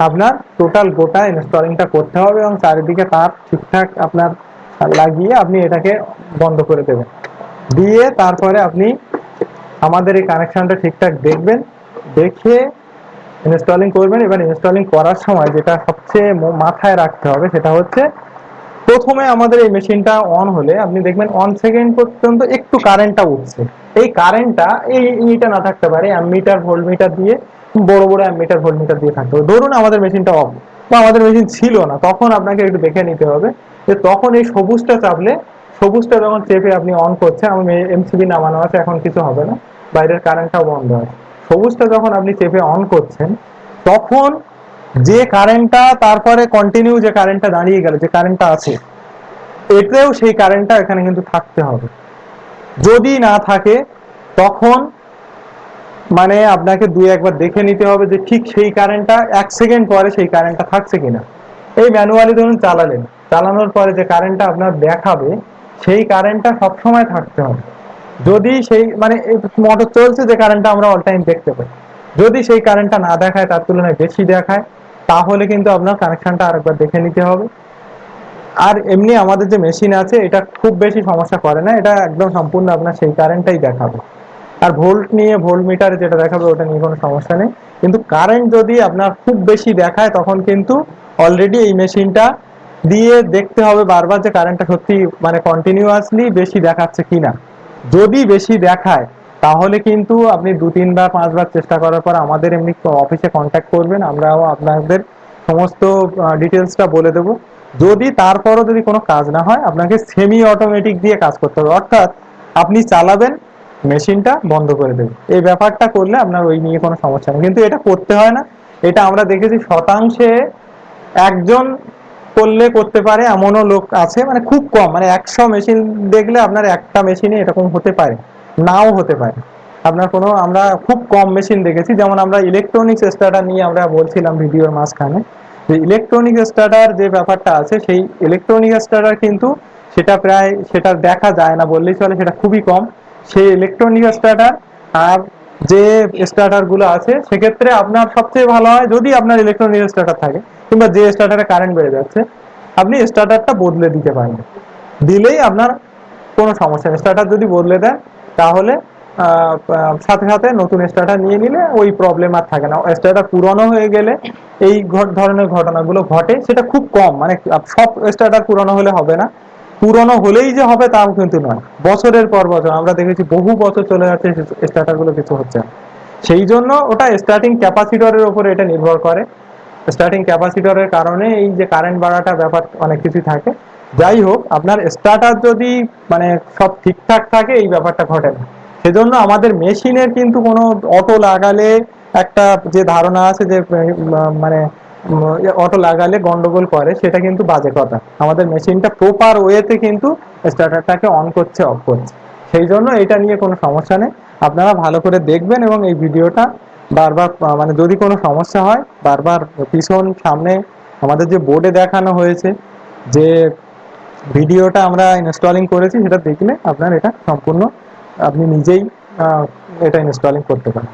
A: আপনার টোটাল গোটা ইনস্টলিংটা করতে হবে এবং চারিদিকে তার ঠিকঠাক আপনার লাগিয়ে আপনি এটাকে বন্ধ করে দেবেন। দিয়ে তারপরে আপনি আমাদের এই কানেকশনটা ঠিকঠাক দেখবেন, দেখে ইনস্টলিং করবেন। এবার ইনস্টলিং করার সময় যেটা সবচেয়ে মাথায় রাখতে হবে সেটা হচ্ছে, প্রথমে আমাদের এই মেশিনটা অন হলে আপনি দেখবেন 1 সেকেন্ড পর্যন্ত একটু কারেন্টটা উঠছে। এই কারেন্টটা এইটা না থাকতে পারে, অ্যামমিটার ভোল্টমিটার দিয়ে, বড় বড় অ্যামমিটার ভোল্টমিটার দিয়ে থাকতে হবে। ধরুন আমাদের মেশিনটা অফ বা আমাদের মেশিন ছিল না, তখন আপনাকে একটু দেখে নিতে হবে যে তখন এই সবুজটা চাপলে, সবুজটা যখন চেপে আপনি অন করছেন, আমি এমসিবি নামানো আছে, এখন কিছু হবে না, বাইরের কারেন্টটাও বন্ধ আছে, সবুজটা যখন আপনি চেপে অন করছেন, তখন যে কারেন্টটা তারপরে কন্টিনিউ যে কারেন্টটা দাঁড়িয়ে গেল, যে কারেন্টটা আছে, এতেও সেই কারেন্টটা এখানে কিন্তু থাকতে হবে। যদি না থাকে তখন মানে আপনাকে দুই একবার দেখে নিতে হবে যে ঠিক সেই কারেন্টটা 1 সেকেন্ড পরে সেই কারেন্টটা থাকছে কিনা। এই ম্যানুয়ালি ধরুন চালালেন, চালানোর পরে যে কারেন্টটা আপনার দেখাবে সেই কারেন্টটা সবসময় থাকতে হবে। যদি সেই মানে মোটর চলছে যে কারেন্টটা আমরা অল টাইম দেখতে পাই, যদি সেই কারেন্টটা না দেখায়, তার তুলনায় বেশি দেখায়, তাহলে কিন্তু আপনার কানেকশনটা আরেকবার দেখে নিতে হবে। আর এমনি আমাদের যে মেশিন আছে এটা খুব বেশি সমস্যা করে না, এটা একদম সম্পূর্ণ আপনার সেই কারেন্টটাই দেখাবে। আর ভোল্ট নিয়ে, ভোল্ট মিটারে যেটা দেখাবে ওটা নিয়ে কোনো সমস্যা নেই। কিন্তু কারেন্ট যদি আপনার খুব বেশি দেখায়, তখন কিন্তু অলরেডি এই মেশিনটা দিয়ে দেখতে হবে বারবার যে কারেন্টটা সত্যি মানে কন্টিনিউয়াসলি বেশি দেখাচ্ছে কিনা। যদি বেশি দেখায় তাহলে কিন্তু আপনি 2-3 বার 5 বার চেষ্টা করার পর আমাদের এমনি অফিসে কন্ট্যাক্ট করবেন, আমরাও আপনাদের সমস্ত ডিটেলসটা বলে দেবো। যদি তারপরও যদি কোনো কাজ না হয়, আপনাকে সেমি অটোমেটিক দিয়ে কাজ করতে হবে, অর্থাৎ আপনি চালাবেন, মেশিনটা বন্ধ করে দেবেন। এই ব্যাপারটা করলে আপনার ওই নিয়ে কোনো সমস্যা নেই। কিন্তু এটা করতে হয় না, এটা আমরা দেখেছি শতাংশে একজন করলে করতে পারে এমনও লোক আছে, মানে খুব কম, মানে 100 মেশিন দেখলে আপনার একটা মেশিনে এরকম হতে পারে, নাও হতে পারে আপনার কোনো। আমরা খুব কম মেশিন দেখেছি, যেমন আমরা ইলেকট্রনিক্স স্টার্টার নিয়ে আমরা বলছিলাম ভিডিওর মাঝখানে, যে ইলেকট্রনিক স্টার্টার যে ব্যাপারটা আছে, সেই ইলেকট্রনিক স্টার্টার কিন্তু সেটা প্রায় সেটা দেখা যায় না বললেই চলে, সেটা খুবই কম। সেই ইলেকট্রনিক স্টার্টার আর যে স্টার্টার গুলো আছে, সেক্ষেত্রে আপনার সবচেয়ে ভালো হয় যদি আপনার ইলেকট্রনিক স্টার্টার থাকে, কিংবা যে স্টার্টারে কারেন্ট বেড়ে যাচ্ছে, আপনি স্টার্টারটা বদলে দিতে পারবেন। দিলেই আপনার কোনো সমস্যা নেই। স্টার্টার যদি বদলে দেন তাহলে সাথে সাথে নতুন স্টার্টার নিয়ে নিলে ওই প্রবলেম আর থাকে না। স্টার্টার পুরনো হয়ে গেলে এই ধরনের ঘটনাগুলো ঘটে, সেটা খুব কম, মানে সব স্টার্টার পুরনো হলে হবে না, পুরনো হলেই যে হবে তাও কিন্তু নয়। বছরের পর বছর আমরা দেখেছি, বহু বছর চলে যাচ্ছে, স্টার্টার গুলো কিছু হচ্ছে না। সেই জন্য ওটা স্টার্টিং ক্যাপাসিটরের উপরে এটা নির্ভর করে। স্টার্টিং ক্যাপাসিটরের কারণে এই যে কারেন্ট বাড়াটা ব্যাপার অনেক কিছু থাকে। যাই হোক, আপনার স্টার্টার যদি মানে সব ঠিকঠাক থাকে, এই ব্যাপারটা ঘটে না। সেজন্য আমাদের মেশিনের কিন্তু কোনো অটো লাগালে একটা যে ধারণা আছে যে মানে অটো লাগালে গন্ডগোল করে, সেটা কিন্তু বাজে কথা। আমাদের মেশিনটা প্রপার ওয়েতে কিন্তু স্টার্টারটাকে অন করছে, অফ করছে। সেই জন্য এটা নিয়ে কোনো সমস্যা নেই। আপনারা ভালো করে দেখবেন এবং এই ভিডিওটা বারবার মানে যদি কোনো সমস্যা হয়, বারবার পিছন সামনে আমাদের যে বোর্ডে দেখানো হয়েছে, যে ভিডিওটা আমরা ইনস্টলিং করেছি, সেটা দেখলে আপনার এটা সম্পূর্ণ আপনি নিজেই এটা ইনস্টলিং করতে পারেন।